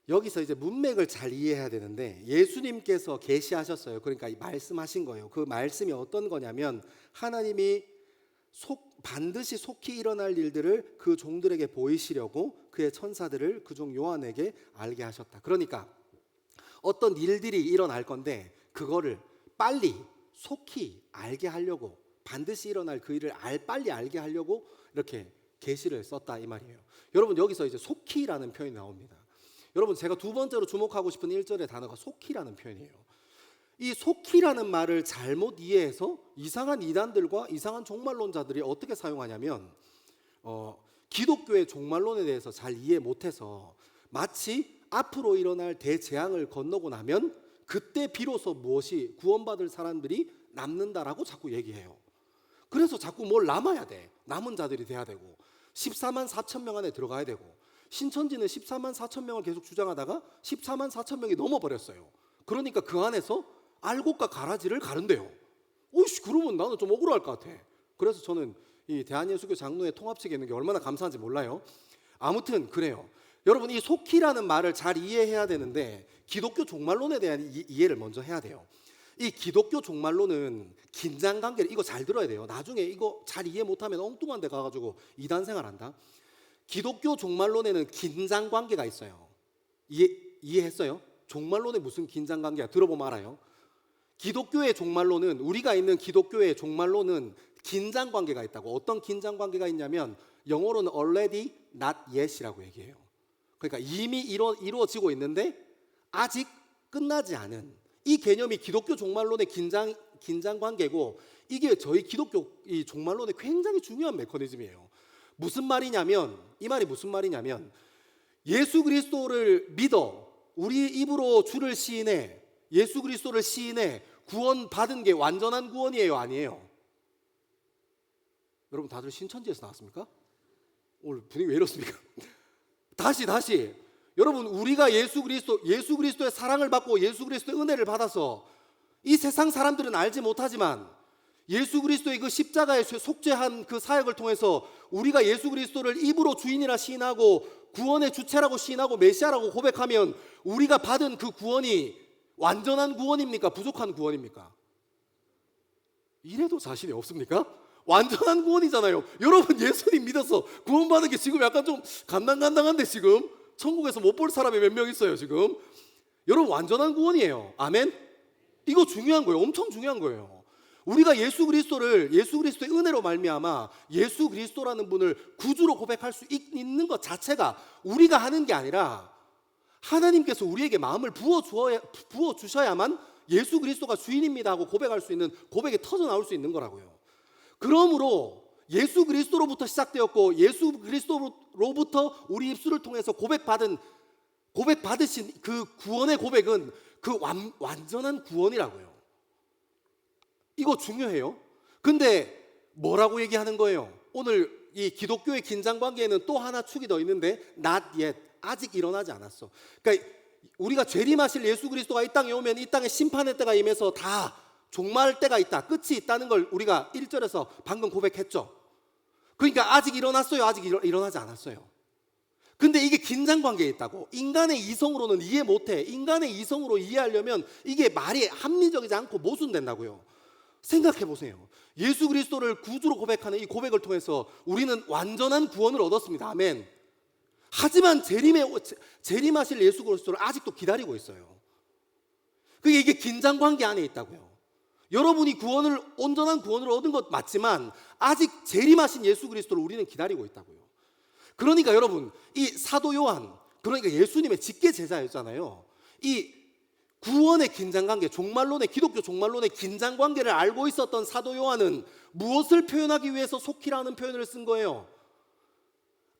여기서 이제 문맥을 잘 이해해야 되는데, 예수님께서 계시하셨어요. 그러니까 말씀하신 거예요. 그 말씀이 어떤 거냐면, 하나님이 반드시 속히 일어날 일들을 그 종들에게 보이시려고 그의 천사들을 그 종 요한에게 알게 하셨다. 그러니까 어떤 일들이 일어날 건데 그거를 빨리 속히 알게 하려고, 반드시 일어날 그 일을 빨리 알게 하려고 이렇게 계시를 썼다 이 말이에요. 여러분, 여기서 이제 속히라는 표현이 나옵니다. 여러분, 제가 두 번째로 주목하고 싶은 1절의 단어가 속히라는 표현이에요. 이 속히라는 말을 잘못 이해해서 이상한 이단들과 이상한 종말론자들이 어떻게 사용하냐면, 기독교의 종말론에 대해서 잘 이해 못해서 마치 앞으로 일어날 대재앙을 건너고 나면 그때 비로소 무엇이 구원받을 사람들이 남는다라고 자꾸 얘기해요. 그래서 자꾸 뭘 남아야 돼. 남은 자들이 돼야 되고 14만 4천 명 안에 들어가야 되고, 신천지는 14만 4천 명을 계속 주장하다가 14만 4천 명이 넘어버렸어요. 그러니까 그 안에서 알곡과 가라지를 가른대요. 오이씨, 그러면 나는 좀 억울할 것 같아. 그래서 저는 이 대한예수교 장로의 통합측에 있는 게 얼마나 감사한지 몰라요. 아무튼 그래요. 여러분, 이 속히라는 말을 잘 이해해야 되는데 기독교 종말론에 대한 이해를 먼저 해야 돼요. 이 기독교 종말론은 긴장관계를, 이거 잘 들어야 돼요. 나중에 이거 잘 이해 못하면 엉뚱한 데 가가지고 이단 생활한다. 기독교 종말론에는 긴장관계가 있어요. 이해했어요? 종말론에 무슨 긴장관계야? 들어보면 알아요. 기독교의 종말론은, 우리가 있는 기독교의 종말론은 긴장관계가 있다고. 어떤 긴장관계가 있냐면 영어로는 already not yet이라고 얘기해요. 그러니까 이미 이루어지고 있는데 아직 끝나지 않은, 이 개념이 기독교 종말론의 긴장관계고, 이게 저희 기독교 이 종말론의 굉장히 중요한 메커니즘이에요. 무슨 말이냐면, 이 말이 무슨 말이냐면, 예수 그리스도를 믿어 우리 입으로 주를 시인해, 예수 그리스도를 시인해 구원 받은 게 완전한 구원이에요, 아니에요? 여러분 다들 신천지에서 나왔습니까? 오늘 분위기 왜 이렇습니까? 다시 여러분, 우리가 예수 그리스도의 사랑을 받고 예수 그리스도의 은혜를 받아서 이 세상 사람들은 알지 못하지만 예수 그리스도의 그 십자가에 속죄한 그 사역을 통해서 우리가 예수 그리스도를 입으로 주인이라 시인하고 구원의 주체라고 시인하고 메시아라고 고백하면 우리가 받은 그 구원이 완전한 구원입니까? 부족한 구원입니까? 이래도 자신이 없습니까? 완전한 구원이잖아요. 여러분, 예수님 믿어서 구원받은 게 지금 약간 좀 간당간당한데, 지금 천국에서 못 볼 사람이 몇 명 있어요 지금. 여러분, 완전한 구원이에요. 아멘? 이거 중요한 거예요. 엄청 중요한 거예요. 우리가 예수 그리스도의 은혜로 말미암아 예수 그리스도라는 분을 구주로 고백할 수 있는 것 자체가 우리가 하는 게 아니라 하나님께서 우리에게 마음을 부어주셔야만 예수 그리스도가 주인입니다 하고 고백할 수 있는, 고백이 터져 나올 수 있는 거라고요. 그러므로 예수 그리스도로부터 시작되었고 예수 그리스도로부터 우리 입술을 통해서 고백받으신 그 구원의 고백은 그 완전한 구원이라고요. 이거 중요해요. 근데 뭐라고 얘기하는 거예요? 오늘 이 기독교의 긴장관계에는 또 하나 축이 더 있는데 not yet, 아직 일어나지 않았어. 그러니까 우리가 재림하실 예수 그리스도가 이 땅에 오면 이 땅에 심판의 때가 임해서 다 종말 때가 있다, 끝이 있다는 걸 우리가 1절에서 방금 고백했죠. 그러니까 아직 일어났어요? 아직 일어나지 않았어요. 근데 이게 긴장관계에 있다고. 인간의 이성으로는 이해 못해. 인간의 이성으로 이해하려면 이게 말이 합리적이지 않고 모순된다고요. 생각해 보세요. 예수 그리스도를 구주로 고백하는 이 고백을 통해서 우리는 완전한 구원을 얻었습니다. 아멘. 하지만 재림하실 예수 그리스도를 아직도 기다리고 있어요. 그게 이게 긴장관계 안에 있다고요. 여러분이 온전한 구원을 얻은 것 맞지만 아직 재림하신 예수 그리스도를 우리는 기다리고 있다고요. 그러니까 여러분, 이 사도 요한, 그러니까 예수님의 직계 제자였잖아요. 이 구원의 긴장관계, 기독교 종말론의 긴장관계를 알고 있었던 사도 요한은 무엇을 표현하기 위해서 속히라는 표현을 쓴 거예요?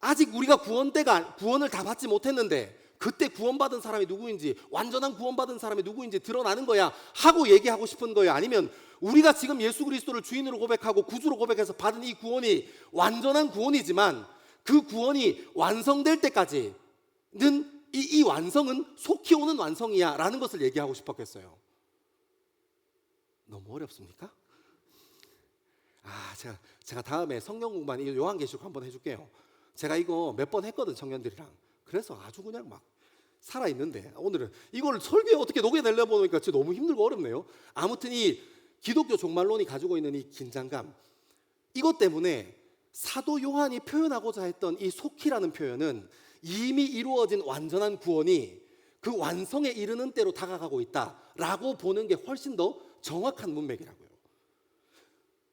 아직 우리가 구원을 다 받지 못했는데 그때 구원받은 사람이 누구인지, 완전한 구원받은 사람이 누구인지 드러나는 거야 하고 얘기하고 싶은 거예요? 아니면 우리가 지금 예수 그리스도를 주인으로 고백하고 구주로 고백해서 받은 이 구원이 완전한 구원이지만 그 구원이 완성될 때까지는 이 완성은 속히 오는 완성이야 라는 것을 얘기하고 싶었겠어요. 너무 어렵습니까? 제가 다음에 성경 공부한 이 요한계시록 한번 해줄게요. 제가 이거 몇 번 했거든, 청년들이랑. 그래서 아주 그냥 막 살아있는데 오늘은 이걸 설교에 어떻게 녹여내려 보니까 진짜 너무 힘들고 어렵네요. 아무튼 이 기독교 종말론이 가지고 있는 이 긴장감, 이것 때문에 사도 요한이 표현하고자 했던 이 속히라는 표현은 이미 이루어진 완전한 구원이 그 완성에 이르는 때로 다가가고 있다라고 보는 게 훨씬 더 정확한 문맥이라고요.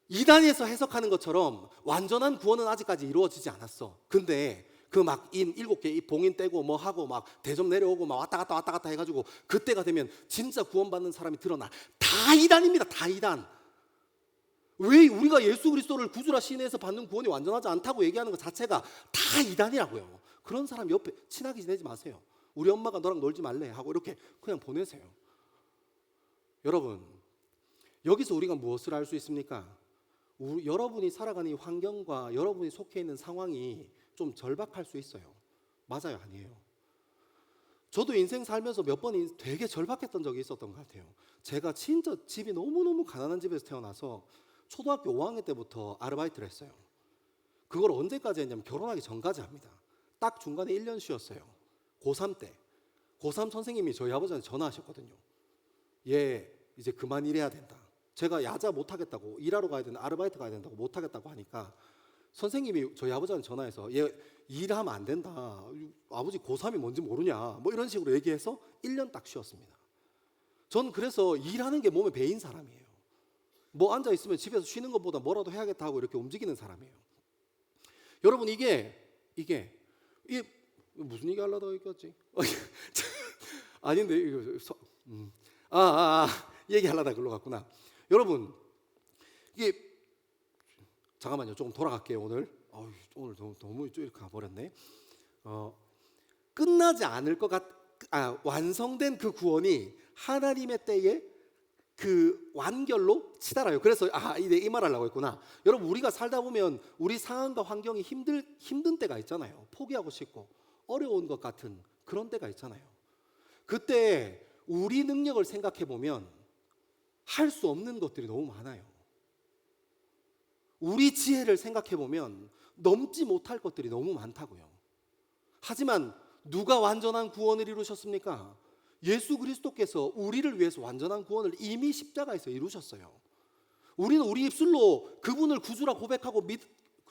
이단에서 해석하는 것처럼 완전한 구원은 아직까지 이루어지지 않았어. 근데 그 막 인 7개 봉인 떼고 뭐 하고 막 대접 내려오고 막 왔다 갔다 해가지고 그때가 되면 진짜 구원받는 사람이 드러나. 다 이단입니다. 다 이단. 왜 우리가 예수 그리스도를 구주라 시인해서 받는 구원이 완전하지 않다고 얘기하는 것 자체가 다 이단이라고요. 그런 사람 옆에 친하게 지내지 마세요. 우리 엄마가 너랑 놀지 말래 하고 이렇게 그냥 보내세요. 여러분, 여기서 우리가 무엇을 알 수 있습니까? 여러분이 살아가는 이 환경과 여러분이 속해 있는 상황이 좀 절박할 수 있어요. 맞아요? 아니에요? 저도 인생 살면서 몇 번 되게 절박했던 적이 있었던 것 같아요. 제가 진짜 집이 너무너무 가난한 집에서 태어나서 초등학교 5학년 때부터 아르바이트를 했어요. 그걸 언제까지 했냐면 결혼하기 전까지 합니다. 딱 중간에 1년 쉬었어요. 고3 때. 고3 선생님이 저희 아버지한테 전화하셨거든요. 얘 이제 그만 일해야 된다. 제가 야자 못하겠다고, 일하러 가야 된다, 아르바이트 가야 된다고 못하겠다고 하니까 선생님이 저희 아버지한테 전화해서 얘 일하면 안 된다. 아버지 고3이 뭔지 모르냐. 뭐 이런 식으로 얘기해서 1년 딱 쉬었습니다. 전 그래서 일하는 게 몸에 배인 사람이에요. 뭐 앉아있으면 집에서 쉬는 것보다 뭐라도 해야겠다 하고 이렇게 움직이는 사람이에요. 여러분, 이게 무슨 얘기 하려다가 얘기했지? 아닌데 이거 얘기하려다 글로 갔구나. 여러분, 이게 잠깐만요. 조금 돌아갈게요. 오늘 너무 이렇게 가버렸네. 끝나지 않을 것 완성된 그 구원이 하나님의 때에 그 완결로 치달아요. 그래서 이 말하려고 했구나. 여러분, 우리가 살다 보면 우리 상황과 환경이 힘든 때가 있잖아요. 포기하고 싶고 어려운 것 같은 그런 때가 있잖아요. 그때 우리 능력을 생각해 보면 할 수 없는 것들이 너무 많아요. 우리 지혜를 생각해 보면 넘지 못할 것들이 너무 많다고요. 하지만 누가 완전한 구원을 이루셨습니까? 예수 그리스도께서 우리를 위해서 완전한 구원을 이미 십자가에서 이루셨어요. 우리는 우리 입술로 그분을 구주라 고백하고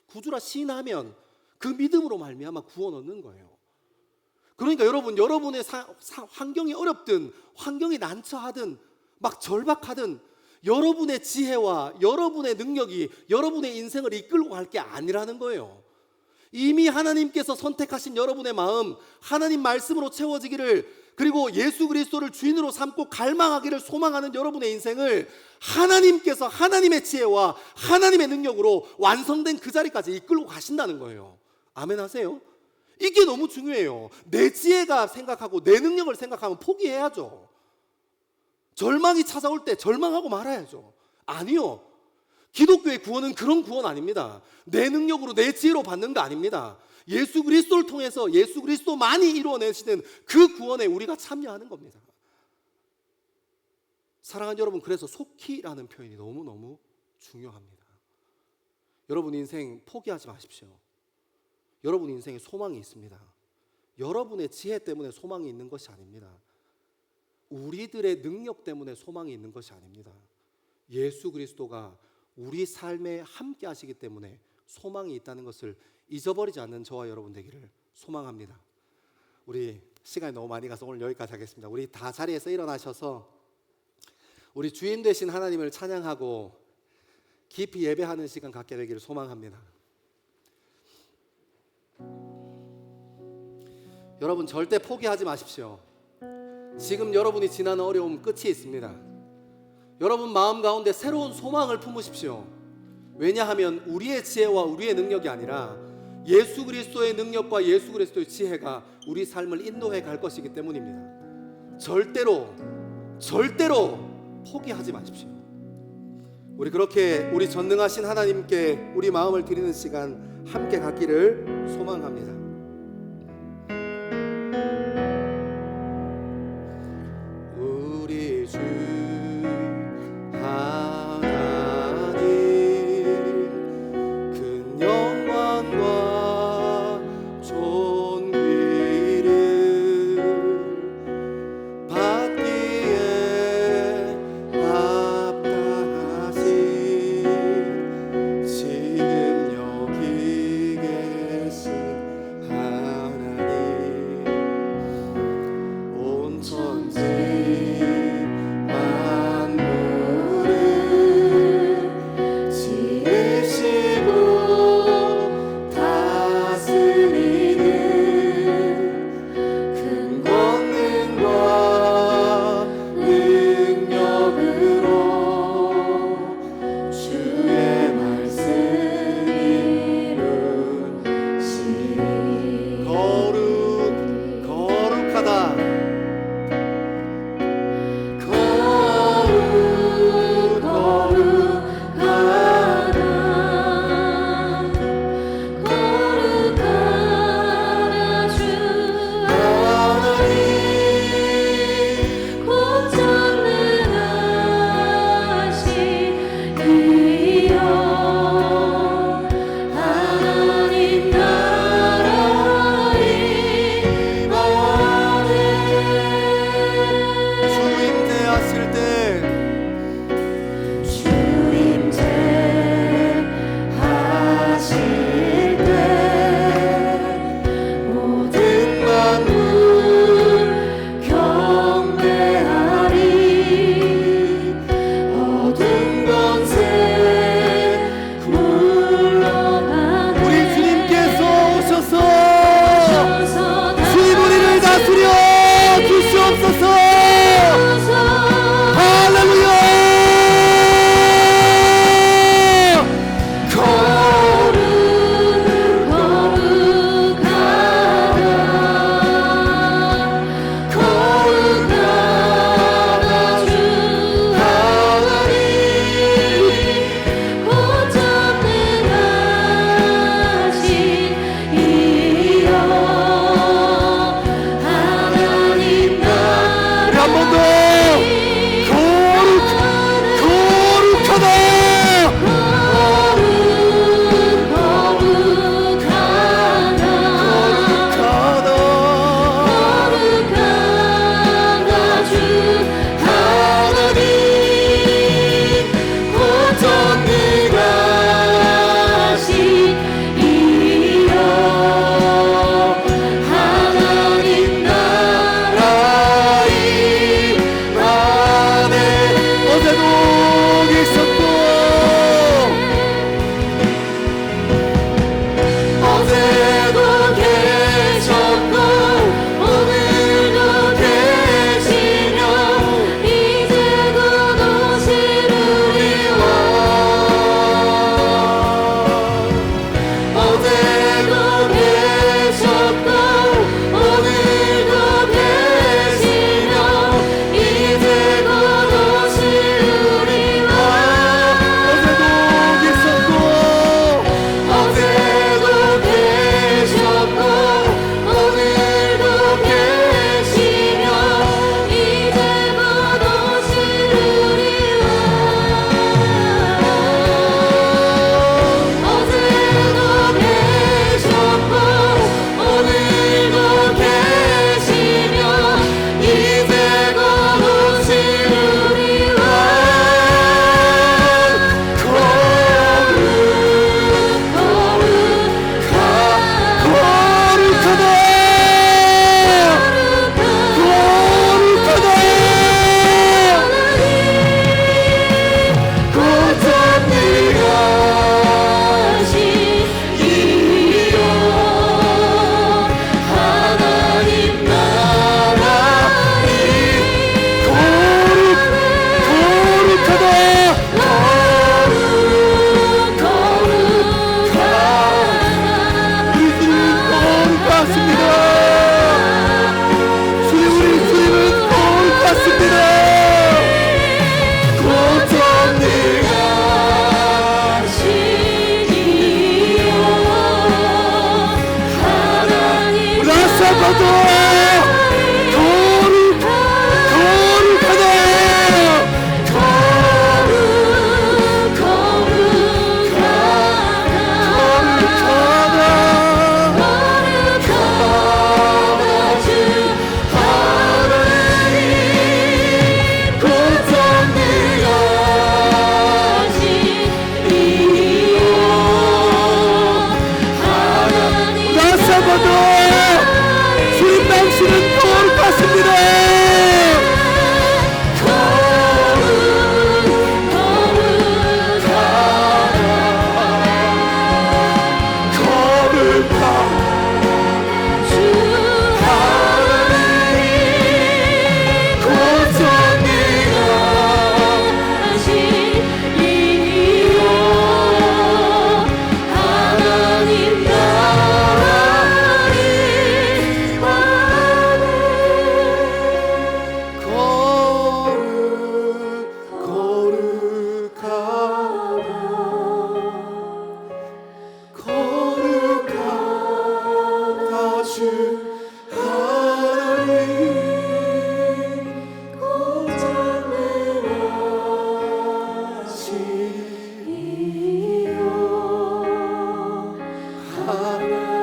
구주라 시인하면 그 믿음으로 말미암아 구원 얻는 거예요. 그러니까 여러분의 환경이 어렵든 환경이 난처하든 막 절박하든 여러분의 지혜와 여러분의 능력이 여러분의 인생을 이끌고 갈 게 아니라는 거예요. 이미 하나님께서 선택하신 여러분의 마음, 하나님 말씀으로 채워지기를, 그리고 예수 그리스도를 주인으로 삼고 갈망하기를 소망하는 여러분의 인생을 하나님께서 하나님의 지혜와 하나님의 능력으로 완성된 그 자리까지 이끌고 가신다는 거예요. 아멘 하세요? 이게 너무 중요해요. 내 지혜가 생각하고 내 능력을 생각하면 포기해야죠. 절망이 찾아올 때 절망하고 말아야죠. 아니요. 기독교의 구원은 그런 구원 아닙니다. 내 능력으로 내 지혜로 받는 거 아닙니다. 예수 그리스도를 통해서 예수 그리스도만이 이루어내시는 그 구원에 우리가 참여하는 겁니다. 사랑하는 여러분, 그래서 속히라는 표현이 너무너무 중요합니다. 여러분 인생 포기하지 마십시오. 여러분 인생에 소망이 있습니다. 여러분의 지혜 때문에 소망이 있는 것이 아닙니다. 우리들의 능력 때문에 소망이 있는 것이 아닙니다. 예수 그리스도가 우리 삶에 함께 하시기 때문에 소망이 있다는 것을 잊어버리지 않는 저와 여러분 되기를 소망합니다. 우리 시간이 너무 많이 가서 오늘 여기까지 하겠습니다. 우리 다 자리에서 일어나셔서 우리 주인 되신 하나님을 찬양하고 깊이 예배하는 시간 갖게 되기를 소망합니다. 여러분 절대 포기하지 마십시오. 지금 여러분이 지나는 어려움 끝이 있습니다. 여러분 마음 가운데 새로운 소망을 품으십시오. 왜냐하면 우리의 지혜와 우리의 능력이 아니라 예수 그리스도의 능력과 예수 그리스도의 지혜가 우리 삶을 인도해 갈 것이기 때문입니다. 절대로 포기하지 마십시오. 우리 그렇게 우리 전능하신 하나님께 우리 마음을 드리는 시간 함께 갖기를 소망합니다. 우리 주 하나님 큰 영광과 존귀를 받기에 합당하신 지금 여기 계신 어제도 계셨고 어제도 계셨고 오늘도 계시며 이제 곧 오시리라 어제도 계셨고 오늘도 계시며 이제 곧 오시리라 어제도 계셨고 어제도 계셨고 오늘도 계시며 이제 곧 오시리라 어제도 계셨고 오늘도 계시며 이제 곧 오시리라 하나님 나라니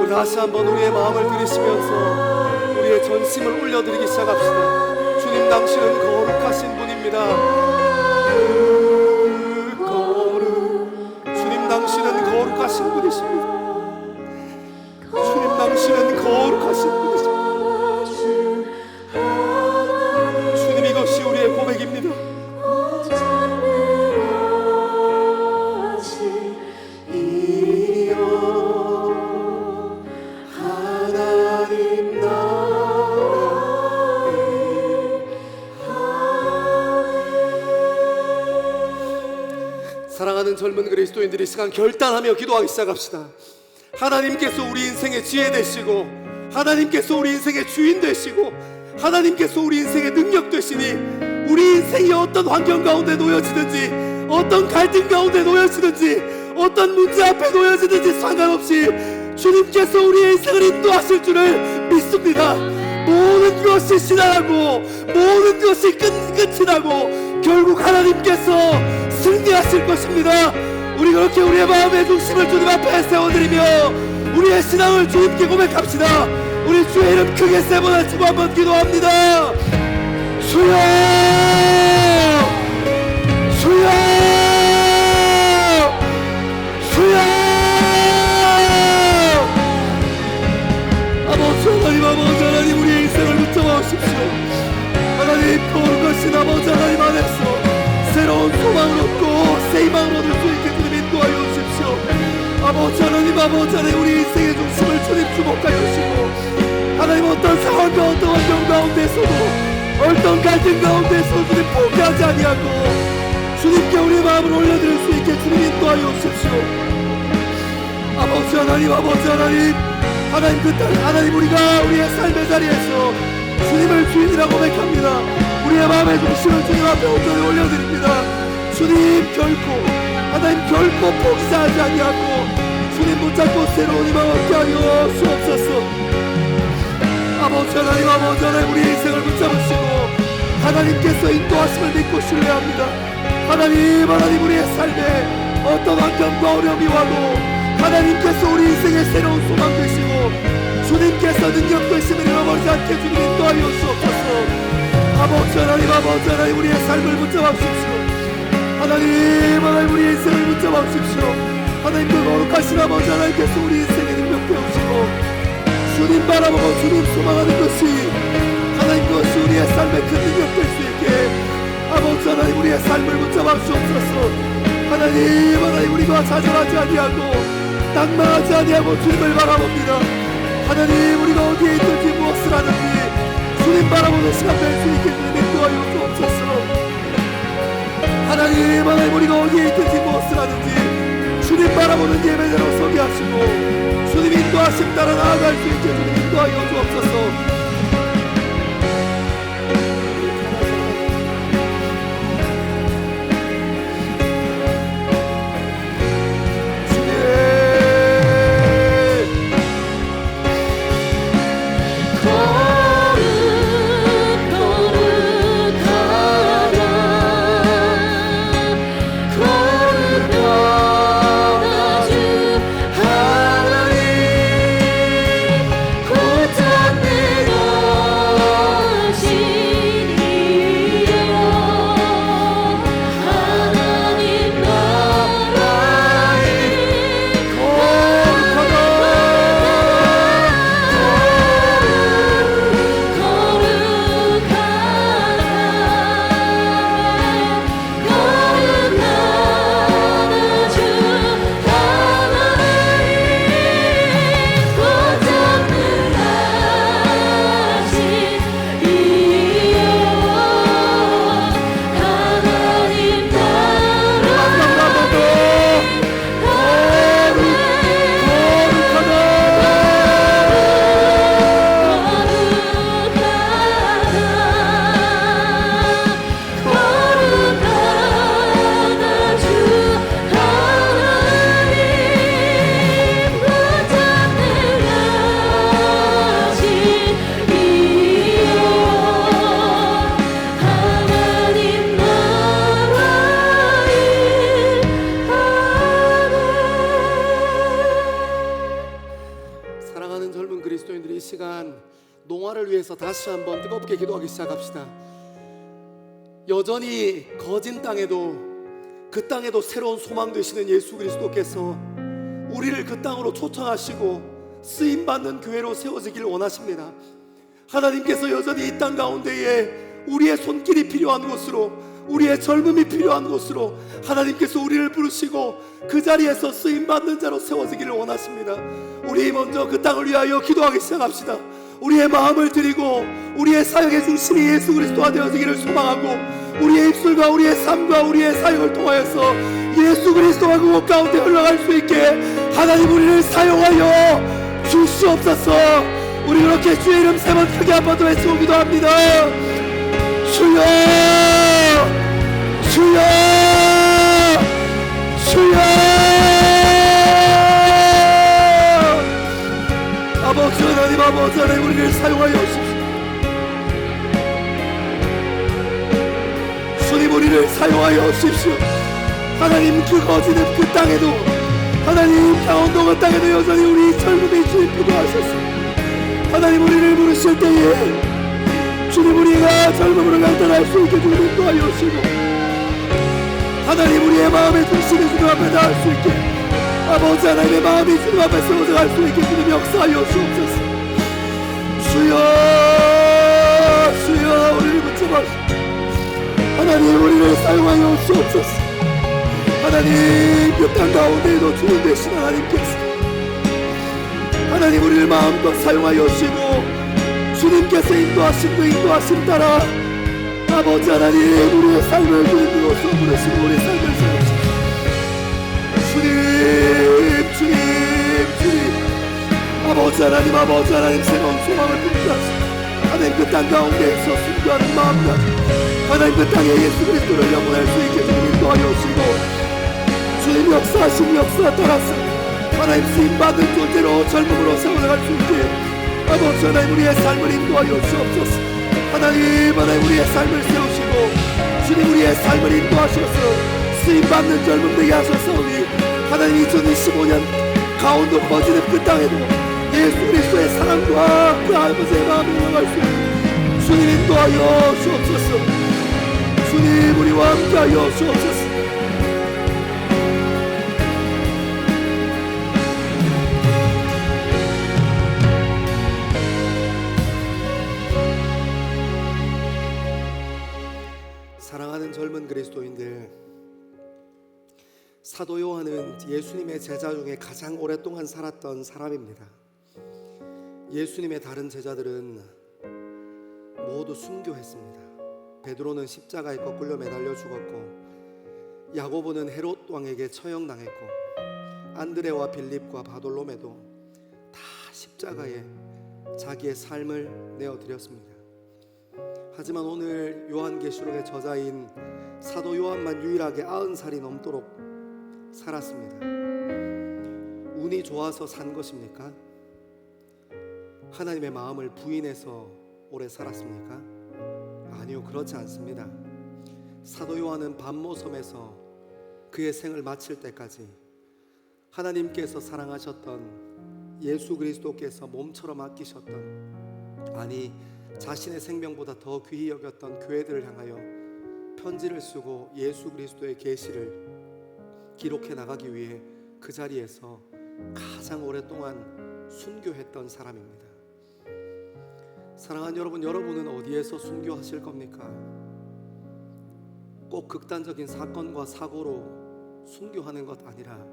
다시 한번 우리의 마음을 들이시면서 우리의 전심을 올려드리기 시작합시다. 주님 당신은 거룩하신 분입니다. 주님 당신은 거룩하신 분이십니다. 주님 당신은 거룩하신 분이십니다. 주님 이것이 우리의 고백입니다. 사랑하는 젊은 그리스도인들이 시간 결단하며 기도하기 시작합시다. 하나님께서 우리 인생의 지혜 되시고 하나님께서 우리 인생의 주인 되시고 하나님께서 우리 인생의 능력 되시니 우리 인생이 어떤 환경 가운데 놓여지든지 어떤 갈등 가운데 놓여지든지 어떤 문제 앞에 놓여지든지 상관없이 주님께서 우리의 인생을 인도하실 줄을 믿습니다. 모든 것이 지나가고 모든 것이 끝이 나고 결국 하나님께서 승리하실 것입니다. 우리 그렇게 우리의 마음의 중심을 주님 앞에 세워드리며 우리의 신앙을 주님께 고백합시다. 우리 주의 이름 크게 세 번 외치고 한번 기도합니다. 주여 주여 주여 아버지 하나님 우리의 인생을 붙잡아 주십시오. 하나님 거룩하신 아버지 하나님 안에서 새로운 아버지 하나님 우리 인생의 중심을 주님 주목하여 주시고 하나님 어떤 상황과 어떤 환경 가운데서도 어떤 갈등 가운데서 주님 포기하지 아니하고 주님께 우리의 마음을 올려드릴 수 있게 주님 인도하여 주십시오. 아버지 하나님 하나님 그 땅 하나님 우리가 우리의 삶의 자리에서 주님을 주인이라고 고백합니다. 우리의 마음의 중심을 주님 앞에 온전히 올려드립니다. 주님 결코 포기하지 아니하고 주님 붙잡고 새로운 희망 얻게 하여 주옵소서. 아버지 하나님 우리의 인생을 붙잡으시고 하나님께서 인도하심을 믿고 신뢰합니다. 하나님 우리의 삶에 어떤 환경과 어려움이 와도 하나님께서 우리 인생의 새로운 소망 되시고 주님께서 능력 되심을 잃어버리지 않게 주님 인도하여 주옵소서. 아버지 하나님 우리의 삶을 붙잡아 주십시오. 하나님 우리의 인생을 붙잡아 주십시오. 하나님 그 거룩하신 아버지 하나님께서 우리 인생에 능력 되시고 주님 바라보고 주님 소망하는 것이 하나님 그것이 우리의 삶에 큰 능력 될 수 있게 아버지 하나님 우리의 삶을 붙잡아 주옵소서. 하나님 우리가 좌절하지 아니하고 낭망하지 아니하고 주님을 바라봅니다. 하나님 우리가 어디에 있든지 무엇을 하든지 주님 바라보는 시간 될 수 있게 주님 인도하여 주옵소서. 하나님 우리가 어디에 있든지 무엇을 하든지 주님 바라보는 예배대로 서게 하시고 주님 인도하심 따라 나아갈 수 있게 주님 인도하여 주옵소서. 농화를 위해서 다시 한번 뜨겁게 기도하기 시작합시다. 여전히 거진 땅에도 그 땅에도 새로운 소망 되시는 예수 그리스도께서 우리를 그 땅으로 초청하시고 쓰임받는 교회로 세워지길 원하십니다. 하나님께서 여전히 이 땅 가운데에 우리의 손길이 필요한 곳으로, 우리의 젊음이 필요한 곳으로 하나님께서 우리를 부르시고 그 자리에서 쓰임받는 자로 세워지기를 원하십니다. 우리 먼저 그 땅을 위하여 기도하기 시작합시다. 우리의 마음을 드리고 우리의 사역의 중심이 예수 그리스도가 되어지기를 소망하고 우리의 입술과 우리의 삶과 우리의 사역을 통하여서 예수 그리스도가 그곳 가운데 흘러갈 수 있게 하나님 우리를 사용하여 주시옵소서. 우리 그렇게 주의 이름 세 번 크게 한 번 더 외치고 기도합니다. 주여 주여 주여. 아버지 하나님 우리를 사용하여 주십시오. 주님 우리를 사용하여 주십시오. 하나님 그 거지는 그 땅에도, 하나님 강원도 그 땅에도 여전히 우리 젊음이 주님 필요하셨습니다. 하나님 우리를 부르실 때에 주님 우리가 젊음으로 갈등할 수 있게 주님 인도하여 주시고 하나님 우리의 마음의 중심이 주님 앞에 닿을 수 있게 아버지 하나님의 마음이 주님 앞에 세워져 갈 수 있게 주님 역사하여 주옵소서. 주여 주여 우리를 붙잡아 하나님 우리를 사용하여 주옵소서. 하나님 그 땅 가운데에도 주님 되신 하나님께서 하나님 우리를 마음껏 사용하여 주시고 주님께서 인도하신 그 인도하심 따라 아버지 하나님 우리의 삶을 주님으로서 부르시고 우리의 삶을 세우시고 주님 아버지 하나님 새로운 소망을 품게 하시고 하나님 그 땅 가운데에서 순교하는 마음까지 하나님 그 땅에 예수 그리스도를 영원할 수 있게 주님 인도하여 주시고 주님 역사하신 역사 따라서 하나님 쓰임받은 존재로 젊음으로 세워나갈 수 있게 아버지 하나님 우리의 삶을 인도하여 주옵소서. 하나님 우리의 삶을 세우시고 주님 우리의 삶을 인도하셔서 쓰임받는 젊음 되게 하셨사오니 하나님 2025년 강원도 퍼지는 그 땅에도 예수 그리스도의 사랑과 그 아버지의 마음을 나갈 수 있게 주님 인도하여 주옵소서. 주님 우리와 함께하여 주옵소서. 사랑하는 젊은 그리스도인들, 사도 요한은 예수님의 제자 중에 가장 오랫동안 살았던 사람입니다. 예수님의 다른 제자들은 모두 순교했습니다. 베드로는 십자가에 거꾸로 매달려 죽었고 야고보는 헤롯 왕에게 처형당했고 안드레와 빌립과 바돌로메도 다 십자가에 자기의 삶을 내어드렸습니다. 하지만 오늘 요한계시록의 저자인 사도 요한만 유일하게 90살이 넘도록 살았습니다. 운이 좋아서 산 것입니까? 하나님의 마음을 부인해서 오래 살았습니까? 아니요, 그렇지 않습니다. 사도 요한은 반모섬에서 그의 생을 마칠 때까지 하나님께서 사랑하셨던 예수 그리스도께서 몸처럼 아끼셨던, 아니 자신의 생명보다 더 귀히 여겼던 교회들을 향하여 편지를 쓰고 예수 그리스도의 계시를 기록해 나가기 위해 그 자리에서 가장 오랫동안 순교했던 사람입니다. 사랑하는 여러분, 여러분은 어디에서 순교하실 겁니까? 꼭 극단적인 사건과 사고로 순교하는 것 아니라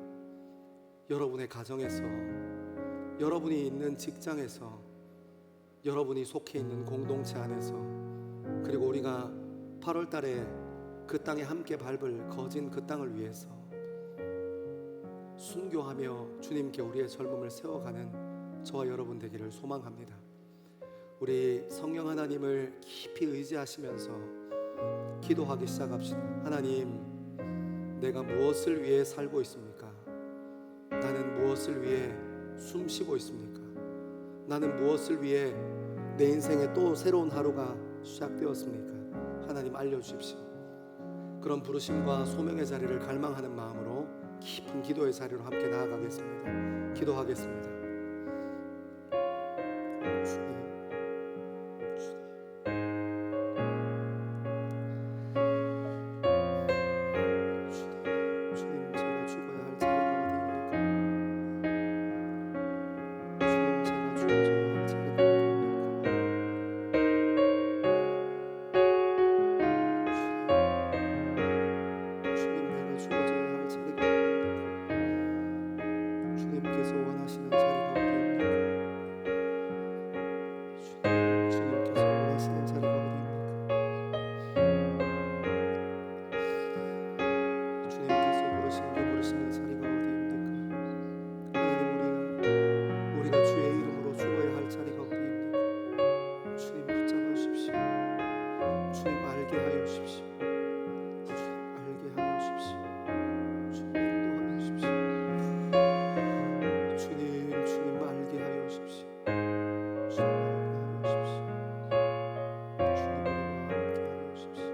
여러분의 가정에서, 여러분이 있는 직장에서, 여러분이 속해 있는 공동체 안에서, 그리고 우리가 8월 달에 그 땅에 함께 밟을 거진 그 땅을 위해서 순교하며 주님께 우리의 젊음을 세워가는 저와 여러분 되기를 소망합니다. 우리 성령 하나님을 깊이 의지하시면서 기도하기 시작합시다. 하나님, 내가 무엇을 위해 살고 있습니까? 나는 무엇을 위해 숨 쉬고 있습니까? 나는 무엇을 위해 내 인생에 또 새로운 하루가 시작되었습니까? 하나님 알려주십시오. 그런 부르심과 소명의 자리를 갈망하는 마음으로 깊은 기도의 자리로 함께 나아가겠습니다. 기도하겠습니다. 주님, 제가 죽어야 할 자리가 어디입니까? 주님, 제가 죽어야 할 자리가 주님께서 원하시는 자리가 어디입니까? 주님께서 원하시는 자리가 어디입니까? 주님께서 부르시는 자리가 어디입니까? 하나님, 우리가 주의 이름으로 죽어야 할 자리가 어디입니까? 주님 붙잡아 주십시오. 주님 알게 하여 주십시오. 주님 알게 하여 주십시오. 주님 인도하여 주십시오. 주님 알게 하여 주십시오. 주님 알게 하여 주십시오. 주님 우리와 함께 하여 주십시오.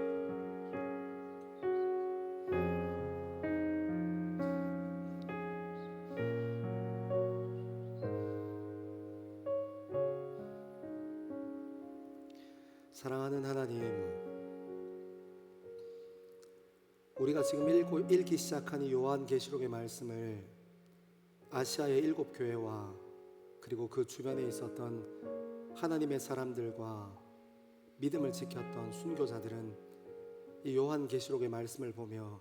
사랑하는 하나님, 우리가 지금 읽기 시작한 이 요한계시록의 말씀을 아시아의 7교회와 그리고 그 주변에 있었던 하나님의 사람들과 믿음을 지켰던 순교자들은 이 요한계시록의 말씀을 보며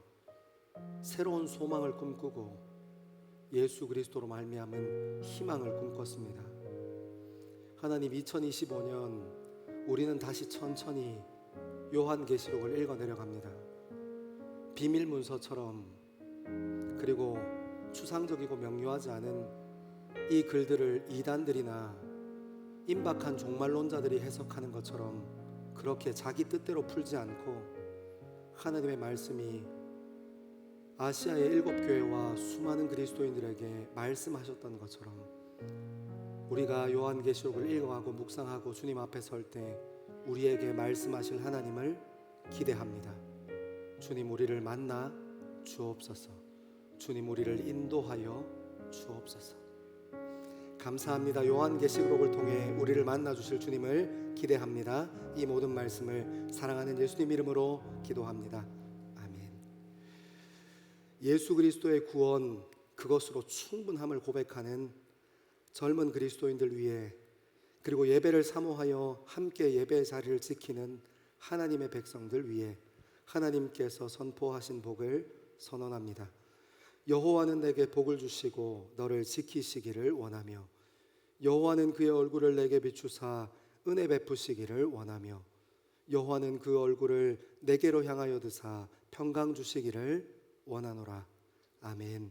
새로운 소망을 꿈꾸고 예수 그리스도로 말미암은 희망을 꿈꿨습니다. 하나님, 2025년 우리는 다시 천천히 요한계시록을 읽어내려갑니다. 비밀 문서처럼, 그리고 추상적이고 명료하지 않은 이 글들을 이단들이나 임박한 종말론자들이 해석하는 것처럼 그렇게 자기 뜻대로 풀지 않고 하나님의 말씀이 아시아의 7교회와 수많은 그리스도인들에게 말씀하셨던 것처럼 우리가 요한계시록을 읽어가고 묵상하고 주님 앞에 설 때 우리에게 말씀하실 하나님을 기대합니다. 주님, 우리를 만나 주옵소서. 주님, 우리를 인도하여 주옵소서. 감사합니다. 요한계시록을 통해 우리를 만나 주실 주님을 기대합니다. 이 모든 말씀을 사랑하는 예수님 이름으로 기도합니다. 아멘. 예수 그리스도의 구원, 그것으로 충분함을 고백하는 젊은 그리스도인들 위해, 그리고 예배를 사모하여 함께 예배의 자리를 지키는 하나님의 백성들 위해 하나님께서 선포하신 복을 선언합니다. 여호와는 내게 복을 주시고 너를 지키시기를 원하며, 여호와는 그의 얼굴을 내게 비추사 은혜 베푸시기를 원하며, 여호와는 그 얼굴을 내게로 향하여 드사 평강 주시기를 원하노라. 아멘.